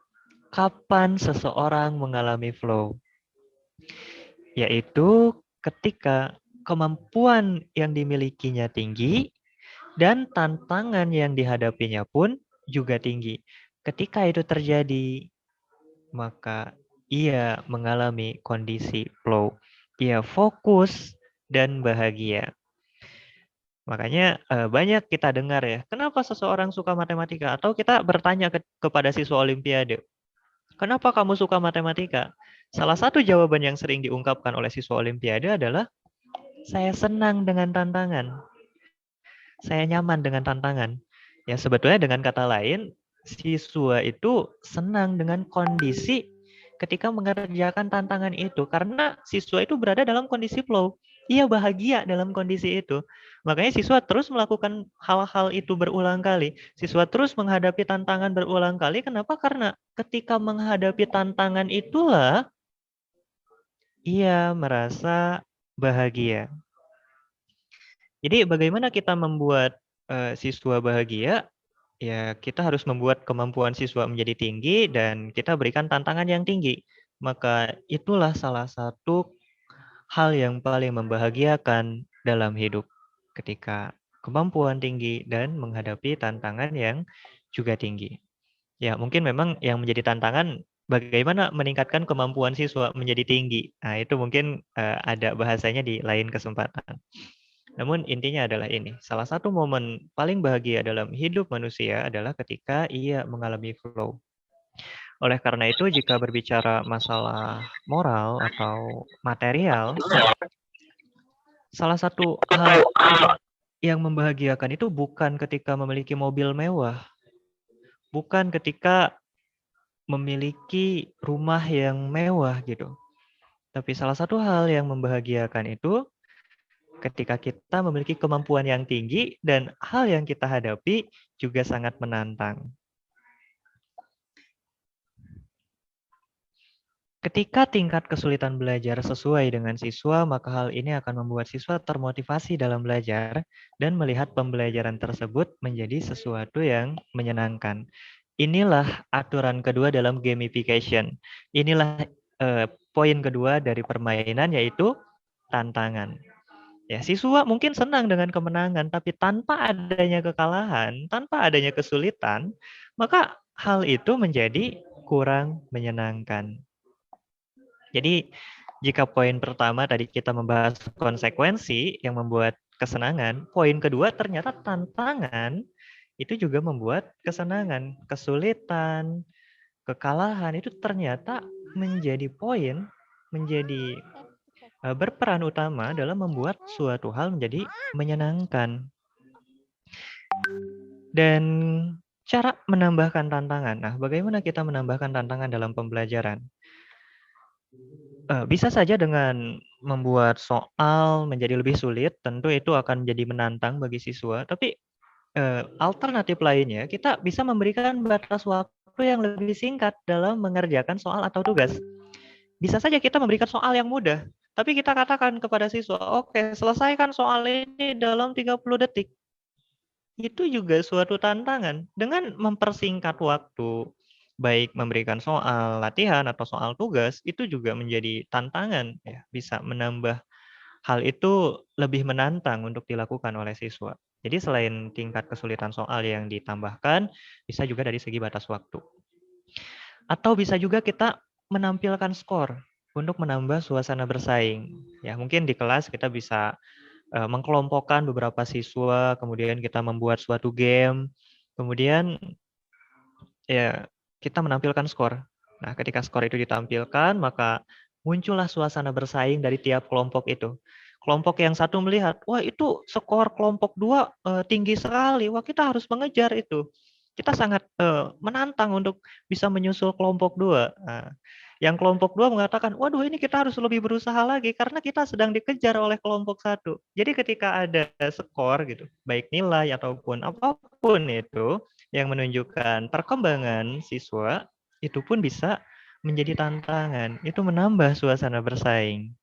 Speaker 1: Kapan seseorang mengalami flow? Yaitu ketika kemampuan yang dimilikinya tinggi dan tantangan yang dihadapinya pun juga tinggi. Ketika itu terjadi, maka ia mengalami kondisi flow. Ia fokus dan bahagia. Makanya banyak kita dengar ya, kenapa seseorang suka matematika? Atau kita bertanya kepada siswa olimpiade, kenapa kamu suka matematika? Salah satu jawaban yang sering diungkapkan oleh siswa olimpiade adalah, saya senang dengan tantangan. Saya nyaman dengan tantangan. Ya sebetulnya dengan kata lain, siswa itu senang dengan kondisi ketika mengerjakan tantangan itu. Karena siswa itu berada dalam kondisi flow. Ia bahagia dalam kondisi itu. Makanya siswa terus melakukan hal-hal itu berulang kali. Siswa terus menghadapi tantangan berulang kali. Kenapa? Karena ketika menghadapi tantangan itulah ia merasa bahagia. Jadi bagaimana kita membuat siswa bahagia? Ya, kita harus membuat kemampuan siswa menjadi tinggi dan kita berikan tantangan yang tinggi. Maka itulah salah satu hal yang paling membahagiakan dalam hidup ketika kemampuan tinggi dan menghadapi tantangan yang juga tinggi. Ya, mungkin memang yang menjadi tantangan bagaimana meningkatkan kemampuan siswa menjadi tinggi. Nah, itu mungkin ada bahasanya di lain kesempatan. Namun intinya adalah ini, salah satu momen paling bahagia dalam hidup manusia adalah ketika ia mengalami flow. Oleh karena itu, jika berbicara masalah moral atau material, salah satu hal yang membahagiakan itu bukan ketika memiliki mobil mewah, bukan ketika memiliki rumah yang mewah gitu. Tapi salah satu hal yang membahagiakan itu ketika kita memiliki kemampuan yang tinggi dan hal yang kita hadapi juga sangat menantang. Ketika tingkat kesulitan belajar sesuai dengan siswa, maka hal ini akan membuat siswa termotivasi dalam belajar dan melihat pembelajaran tersebut menjadi sesuatu yang menyenangkan. Inilah aturan kedua dalam gamification. Inilah poin kedua dari permainan, yaitu tantangan. Ya, siswa mungkin senang dengan kemenangan, tapi tanpa adanya kekalahan, tanpa adanya kesulitan, maka hal itu menjadi kurang menyenangkan. Jadi, jika poin pertama tadi kita membahas konsekuensi yang membuat kesenangan, poin kedua ternyata tantangan itu juga membuat kesenangan. Kesulitan, kekalahan itu ternyata menjadi poin, menjadi berperan utama dalam membuat suatu hal menjadi menyenangkan. Dan cara menambahkan tantangan. Nah, bagaimana kita menambahkan tantangan dalam pembelajaran? Bisa saja dengan membuat soal menjadi lebih sulit, tentu itu akan menjadi menantang bagi siswa. Tapi alternatif lainnya, kita bisa memberikan batas waktu yang lebih singkat dalam mengerjakan soal atau tugas. Bisa saja kita memberikan soal yang mudah, tapi kita katakan kepada siswa, oke, selesaikan soal ini dalam 30 detik. Itu juga suatu tantangan. Dengan mempersingkat waktu, baik memberikan soal latihan atau soal tugas, itu juga menjadi tantangan. Ya, bisa menambah hal itu lebih menantang untuk dilakukan oleh siswa. Jadi selain tingkat kesulitan soal yang ditambahkan, bisa juga dari segi batas waktu. Atau bisa juga kita menampilkan skor untuk menambah suasana bersaing. Ya, mungkin di kelas kita bisa mengkelompokkan beberapa siswa, kemudian kita membuat suatu game, kemudian ya kita menampilkan skor. Nah, ketika skor itu ditampilkan, maka muncullah suasana bersaing dari tiap kelompok itu. Kelompok yang satu melihat, wah itu skor kelompok dua tinggi sekali, wah kita harus mengejar itu. Kita sangat menantang untuk bisa menyusul kelompok dua. Nah, yang kelompok dua mengatakan, waduh ini kita harus lebih berusaha lagi karena kita sedang dikejar oleh kelompok satu. Jadi ketika ada skor gitu, baik nilai ataupun apapun itu, yang menunjukkan perkembangan siswa, itu pun bisa menjadi tantangan. Itu menambah suasana bersaing.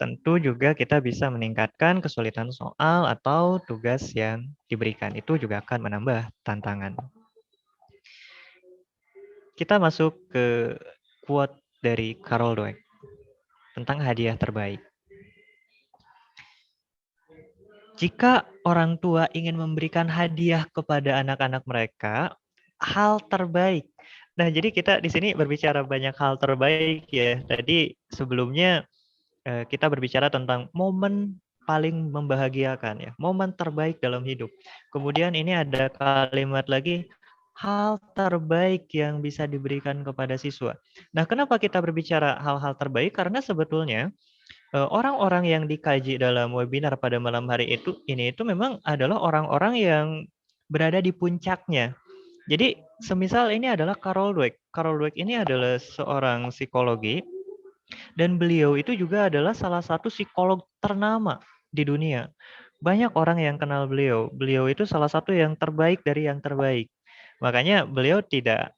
Speaker 1: Tentu juga kita bisa meningkatkan kesulitan soal atau tugas yang diberikan. Itu juga akan menambah tantangan. Kita masuk ke quote dari Carol Dweck tentang hadiah terbaik. Jika orang tua ingin memberikan hadiah kepada anak-anak mereka, hal terbaik. Nah, jadi kita di sini berbicara banyak hal terbaik ya. Tadi sebelumnya kita berbicara tentang momen paling membahagiakan ya, momen terbaik dalam hidup. Kemudian ini ada kalimat lagi, hal terbaik yang bisa diberikan kepada siswa. Nah, kenapa kita berbicara hal-hal terbaik? Karena sebetulnya orang-orang yang dikaji dalam webinar pada malam hari ini itu memang adalah orang-orang yang berada di puncaknya. Jadi, semisal ini adalah Carol Dweck. Carol Dweck ini adalah seorang psikologi dan beliau itu juga adalah salah satu psikolog ternama di dunia. Banyak orang yang kenal beliau. Beliau itu salah satu yang terbaik dari yang terbaik. Makanya beliau tidak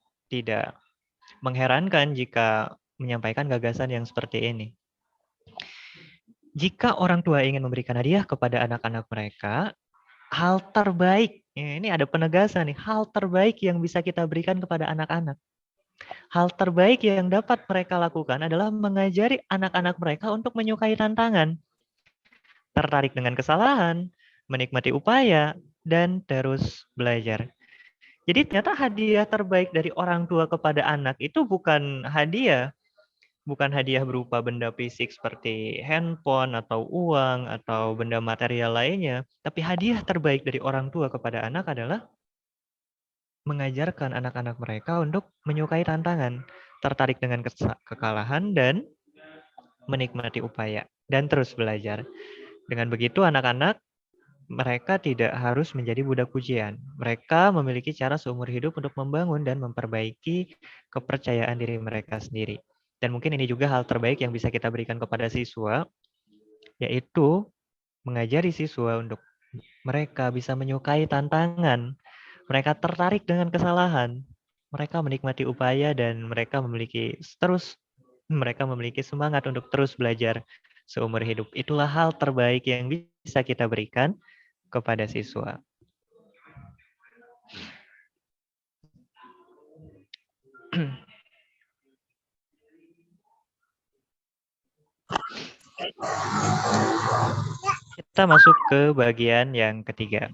Speaker 1: mengherankan jika menyampaikan gagasan yang seperti ini. Jika orang tua ingin memberikan hadiah kepada anak-anak mereka, hal terbaik, ya, ini ada penegasan nih, hal terbaik yang bisa kita berikan kepada anak-anak. Hal terbaik yang dapat mereka lakukan adalah mengajari anak-anak mereka untuk menyukai tantangan, tertarik dengan kesalahan, menikmati upaya, dan terus belajar. Jadi ternyata hadiah terbaik dari orang tua kepada anak itu bukan hadiah berupa benda fisik seperti handphone atau uang atau benda material lainnya, tapi hadiah terbaik dari orang tua kepada anak adalah mengajarkan anak-anak mereka untuk menyukai tantangan, tertarik dengan kekalahan, dan menikmati upaya, dan terus belajar. Dengan begitu, anak-anak mereka tidak harus menjadi budak pujian. Mereka memiliki cara seumur hidup untuk membangun dan memperbaiki kepercayaan diri mereka sendiri. Dan mungkin ini juga hal terbaik yang bisa kita berikan kepada siswa, yaitu mengajari siswa untuk mereka bisa menyukai tantangan, mereka tertarik dengan kesalahan, mereka menikmati upaya, dan mereka memiliki semangat untuk terus belajar seumur hidup. Itulah hal terbaik yang bisa kita berikan kepada siswa. Kita masuk ke bagian yang ketiga.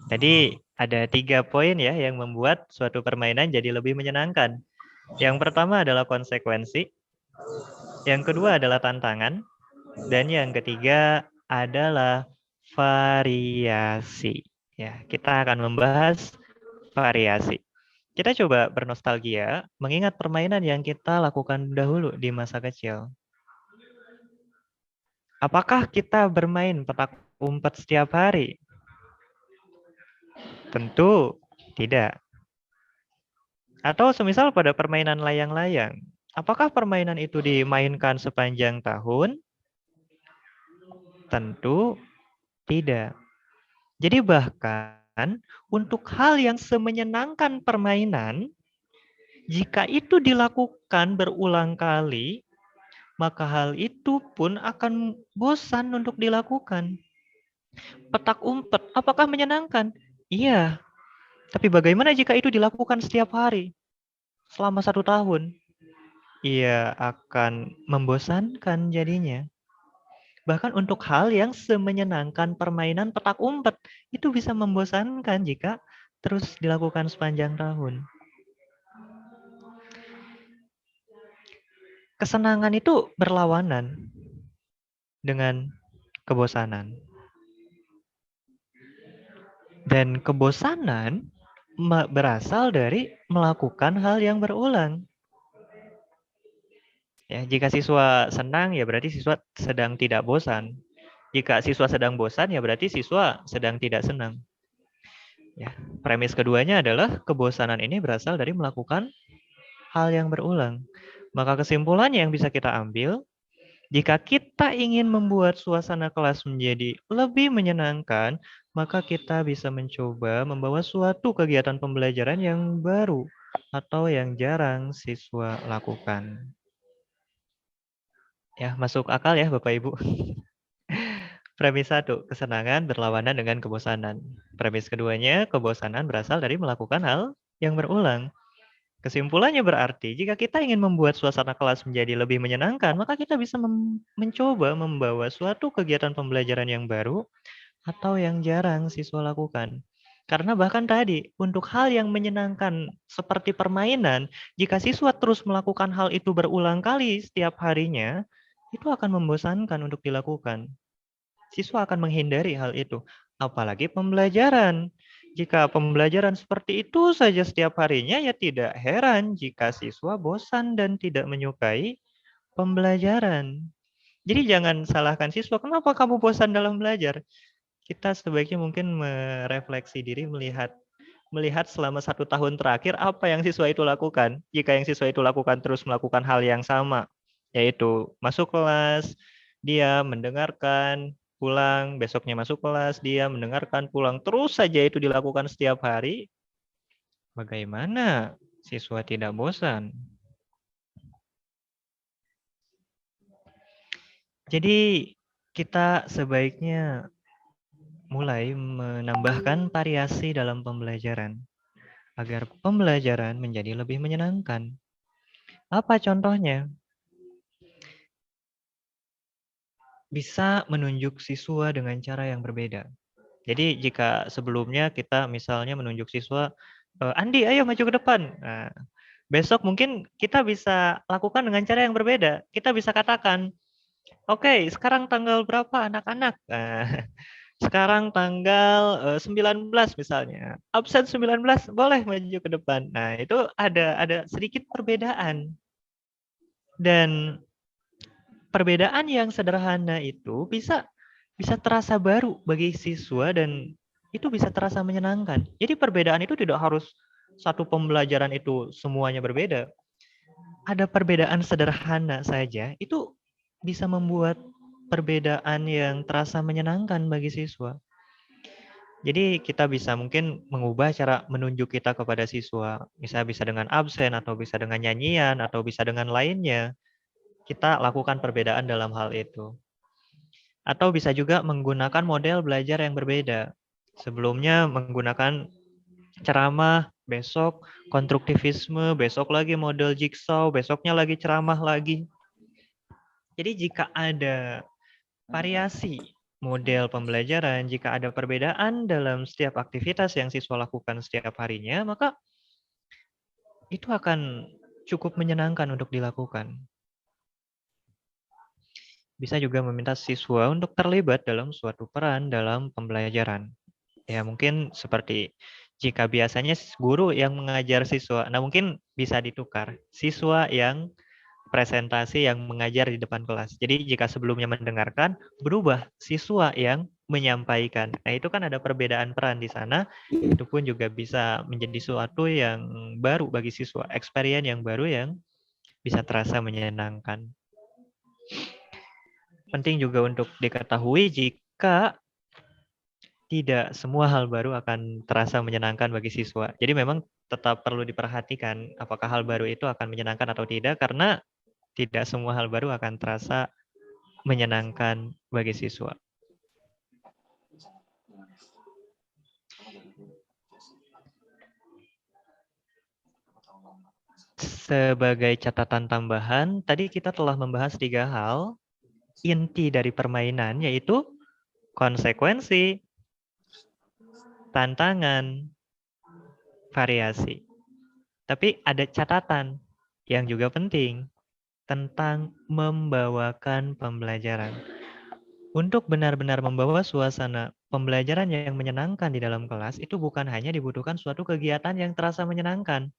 Speaker 1: Tadi ada 3 poin ya yang membuat suatu permainan jadi lebih menyenangkan. Yang pertama adalah konsekuensi, yang kedua adalah tantangan, dan yang ketiga adalah variasi. Ya, kita akan membahas variasi. Kita coba bernostalgia, mengingat permainan yang kita lakukan dahulu di masa kecil. Apakah kita bermain petak umpet setiap hari? Tentu tidak. Atau semisal pada permainan layang-layang, apakah permainan itu dimainkan sepanjang tahun? Tentu tidak. Jadi bahkan untuk hal yang semenyenangkan permainan, jika itu dilakukan berulang kali, maka hal itu pun akan bosan untuk dilakukan. Petak umpet, apakah menyenangkan? Iya, tapi bagaimana jika itu dilakukan setiap hari selama 1 tahun? Ia akan membosankan jadinya. Bahkan untuk hal yang semenyenangkan permainan petak umpet, itu bisa membosankan jika terus dilakukan sepanjang tahun. Kesenangan itu berlawanan dengan kebosanan. Dan kebosanan berasal dari melakukan hal yang berulang. Ya, jika siswa senang, ya berarti siswa sedang tidak bosan. Jika siswa sedang bosan, ya berarti siswa sedang tidak senang. Ya, premis keduanya adalah kebosanan ini berasal dari melakukan hal yang berulang. Maka kesimpulannya yang bisa kita ambil, jika kita ingin membuat suasana kelas menjadi lebih menyenangkan, maka kita bisa mencoba membawa suatu kegiatan pembelajaran yang baru atau yang jarang siswa lakukan. Ya, masuk akal ya Bapak Ibu. Premis 1, kesenangan berlawanan dengan kebosanan. Premis keduanya, kebosanan berasal dari melakukan hal yang berulang. Kesimpulannya berarti, jika kita ingin membuat suasana kelas menjadi lebih menyenangkan, maka kita bisa mencoba membawa suatu kegiatan pembelajaran yang baru atau yang jarang siswa lakukan. Karena bahkan tadi, untuk hal yang menyenangkan seperti permainan, jika siswa terus melakukan hal itu berulang kali setiap harinya, itu akan membosankan untuk dilakukan. Siswa akan menghindari hal itu. Apalagi pembelajaran. Jika pembelajaran seperti itu saja setiap harinya, ya tidak heran jika siswa bosan dan tidak menyukai pembelajaran. Jadi jangan salahkan siswa, kenapa kamu bosan dalam belajar? Kita sebaiknya mungkin merefleksi diri, melihat selama 1 tahun terakhir apa yang siswa itu lakukan. Jika yang siswa itu lakukan terus melakukan hal yang sama, yaitu masuk kelas, dia mendengarkan, pulang, besoknya masuk kelas, dia mendengarkan, pulang, terus saja itu dilakukan setiap hari, bagaimana siswa tidak bosan? Jadi kita sebaiknya mulai menambahkan variasi dalam pembelajaran agar pembelajaran menjadi lebih menyenangkan. Apa contohnya? Bisa menunjuk siswa dengan cara yang berbeda. Jadi jika sebelumnya kita misalnya menunjuk siswa, "Andi ayo maju ke depan." Nah, besok mungkin kita bisa lakukan dengan cara yang berbeda. Kita bisa katakan, "Oke, sekarang tanggal berapa anak-anak?" Nah, sekarang tanggal, 19 misalnya. Absen 19 boleh maju ke depan. Nah, itu ada sedikit perbedaan. Dan perbedaan yang sederhana itu bisa terasa baru bagi siswa dan itu bisa terasa menyenangkan. Jadi perbedaan itu tidak harus satu pembelajaran itu semuanya berbeda. Ada perbedaan sederhana saja, itu bisa membuat perbedaan yang terasa menyenangkan bagi siswa. Jadi kita bisa mungkin mengubah cara menunjuk kita kepada siswa. Bisa dengan absen atau bisa dengan nyanyian atau bisa dengan lainnya. Kita lakukan perbedaan dalam hal itu. Atau bisa juga menggunakan model belajar yang berbeda. Sebelumnya menggunakan ceramah, besok konstruktivisme, besok lagi model jigsaw, besoknya lagi ceramah lagi. Jadi jika ada variasi model pembelajaran, jika ada perbedaan dalam setiap aktivitas yang siswa lakukan setiap harinya, maka itu akan cukup menyenangkan untuk dilakukan. Bisa juga meminta siswa untuk terlibat dalam suatu peran dalam pembelajaran. Ya mungkin seperti jika biasanya guru yang mengajar siswa, nah mungkin bisa ditukar. Siswa yang presentasi yang mengajar di depan kelas. Jadi jika sebelumnya mendengarkan, berubah siswa yang menyampaikan. Nah, itu kan ada perbedaan peran di sana. Itu pun juga bisa menjadi sesuatu yang baru bagi siswa, experience yang baru yang bisa terasa menyenangkan. Penting juga untuk diketahui jika tidak semua hal baru akan terasa menyenangkan bagi siswa. Jadi memang tetap perlu diperhatikan apakah hal baru itu akan menyenangkan atau tidak, karena tidak semua hal baru akan terasa menyenangkan bagi siswa. Sebagai catatan tambahan, tadi kita telah membahas 3 hal inti dari permainan, yaitu konsekuensi, tantangan, variasi. Tapi ada catatan yang juga penting tentang membawakan pembelajaran. Untuk benar-benar membawa suasana pembelajaran yang menyenangkan di dalam kelas, itu bukan hanya dibutuhkan suatu kegiatan yang terasa menyenangkan.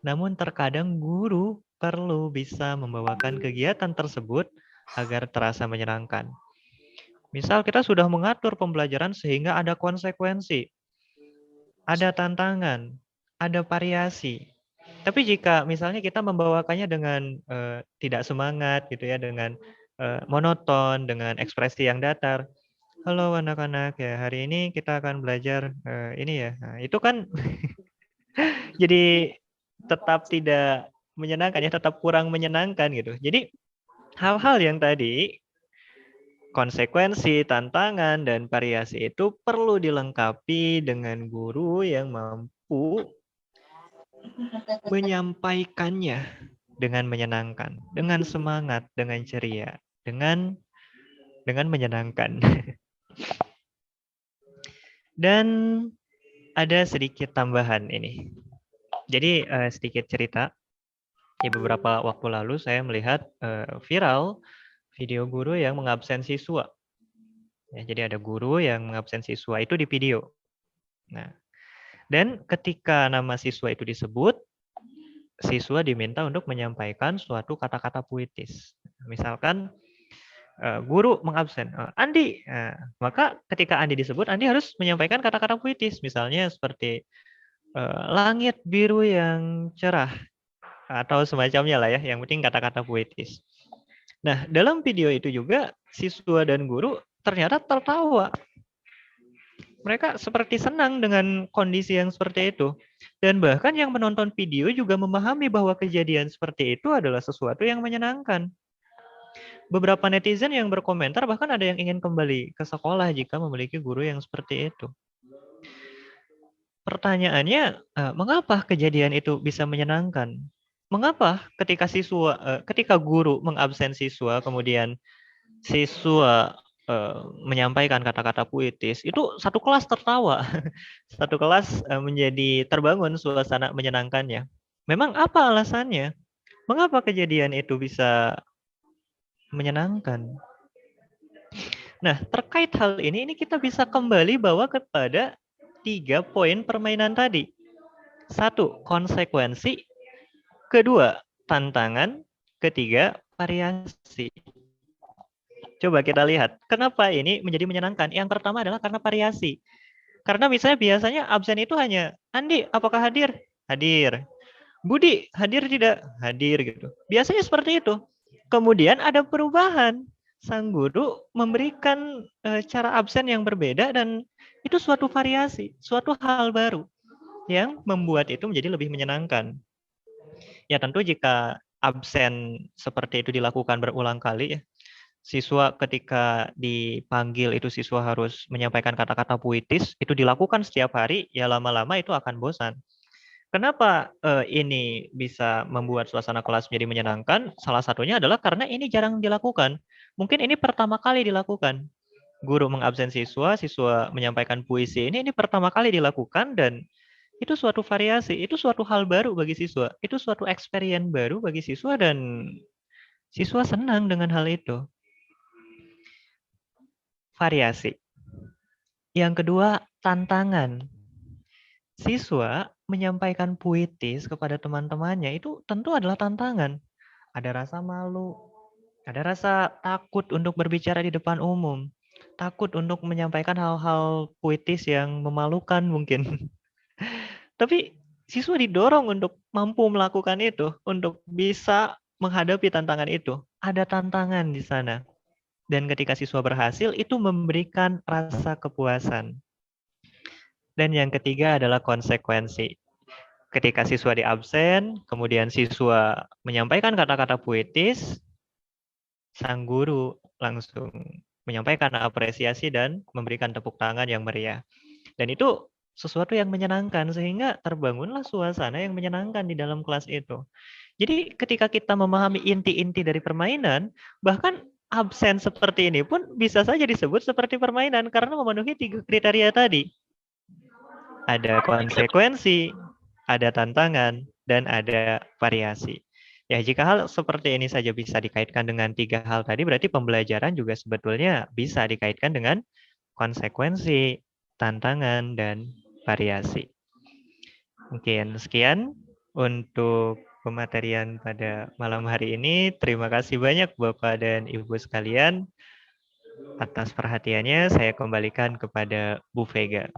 Speaker 1: Namun terkadang guru perlu bisa membawakan kegiatan tersebut agar terasa menyenangkan. Misal kita sudah mengatur pembelajaran sehingga ada konsekuensi, ada tantangan, ada variasi. Tapi jika misalnya kita membawakannya dengan tidak semangat gitu ya, dengan monoton, dengan ekspresi yang datar. Halo anak-anak, ya hari ini kita akan belajar ini ya. Nah, itu kan jadi tetap tidak menyenangkan ya, tetap kurang menyenangkan gitu. Jadi hal-hal yang tadi konsekuensi, tantangan, dan variasi itu perlu dilengkapi dengan guru yang mampu menyampaikannya dengan menyenangkan, dengan semangat, dengan ceria, dengan menyenangkan. Dan ada sedikit tambahan ini. Jadi sedikit cerita. Ya, beberapa waktu lalu saya melihat viral video guru yang mengabsen siswa. Ya, jadi ada guru yang mengabsen siswa itu di video. Nah, dan ketika nama siswa itu disebut, siswa diminta untuk menyampaikan suatu kata-kata puitis. Misalkan guru mengabsen, Andi. Nah, maka ketika Andi disebut, Andi harus menyampaikan kata-kata puitis. Misalnya seperti langit biru yang cerah atau semacamnya lah ya. Yang penting kata-kata puitis. Nah, dalam video itu juga siswa dan guru ternyata tertawa. Mereka seperti senang dengan kondisi yang seperti itu. Dan bahkan yang menonton video juga memahami bahwa kejadian seperti itu adalah sesuatu yang menyenangkan. Beberapa netizen yang berkomentar bahkan ada yang ingin kembali ke sekolah jika memiliki guru yang seperti itu. Pertanyaannya, mengapa kejadian itu bisa menyenangkan? Mengapa ketika guru mengabsen siswa, kemudian siswa menyampaikan kata-kata puitis, itu satu kelas tertawa, satu kelas menjadi terbangun suasana menyenangkannya. Memang apa alasannya? Mengapa kejadian itu bisa menyenangkan? Nah, terkait hal ini kita bisa kembali bawa kepada 3 poin permainan tadi. 1, konsekuensi. 2, tantangan. 3, variasi. Coba kita lihat, kenapa ini menjadi menyenangkan? Yang pertama adalah karena variasi. Karena misalnya biasanya absen itu hanya, Andi, apakah hadir? Hadir. Budi, hadir tidak? Hadir gitu. Biasanya seperti itu. Kemudian ada perubahan. Sang guru memberikan cara absen yang berbeda dan itu suatu variasi, suatu hal baru yang membuat itu menjadi lebih menyenangkan. Ya tentu jika absen seperti itu dilakukan berulang kali ya, siswa ketika dipanggil itu siswa harus menyampaikan kata-kata puitis, itu dilakukan setiap hari, ya lama-lama itu akan bosan. Kenapa ini bisa membuat suasana kelas menjadi menyenangkan? Salah satunya adalah karena ini jarang dilakukan. Mungkin ini pertama kali dilakukan. Guru mengabsen siswa, siswa menyampaikan puisi. Ini pertama kali dilakukan dan itu suatu variasi, itu suatu hal baru bagi siswa. Itu suatu experience baru bagi siswa dan siswa senang dengan hal itu. Variasi. Yang kedua, tantangan. Siswa menyampaikan puitis kepada teman-temannya itu tentu adalah tantangan. ada rasa malu, ada rasa takut untuk berbicara di depan umum, takut untuk menyampaikan hal-hal puitis yang memalukan mungkin. Tapi siswa didorong untuk mampu melakukan itu, untuk bisa menghadapi tantangan itu. Ada tantangan di sana. Dan ketika siswa berhasil, itu memberikan rasa kepuasan. Dan yang ketiga adalah konsekuensi. Ketika siswa di absen, kemudian siswa menyampaikan kata-kata puitis, sang guru langsung menyampaikan apresiasi dan memberikan tepuk tangan yang meriah. Dan itu sesuatu yang menyenangkan sehingga terbangunlah suasana yang menyenangkan di dalam kelas itu. Jadi ketika kita memahami inti-inti dari permainan, bahkan absen seperti ini pun bisa saja disebut seperti permainan karena memenuhi 3 kriteria tadi. Ada konsekuensi, ada tantangan, dan ada variasi. Ya, jika hal seperti ini saja bisa dikaitkan dengan 3 hal tadi, berarti pembelajaran juga sebetulnya bisa dikaitkan dengan konsekuensi, tantangan, dan variasi. Mungkin sekian untuk pematerian pada malam hari ini. Terima kasih banyak Bapak dan Ibu sekalian atas perhatiannya. Saya kembalikan kepada Bu Vega.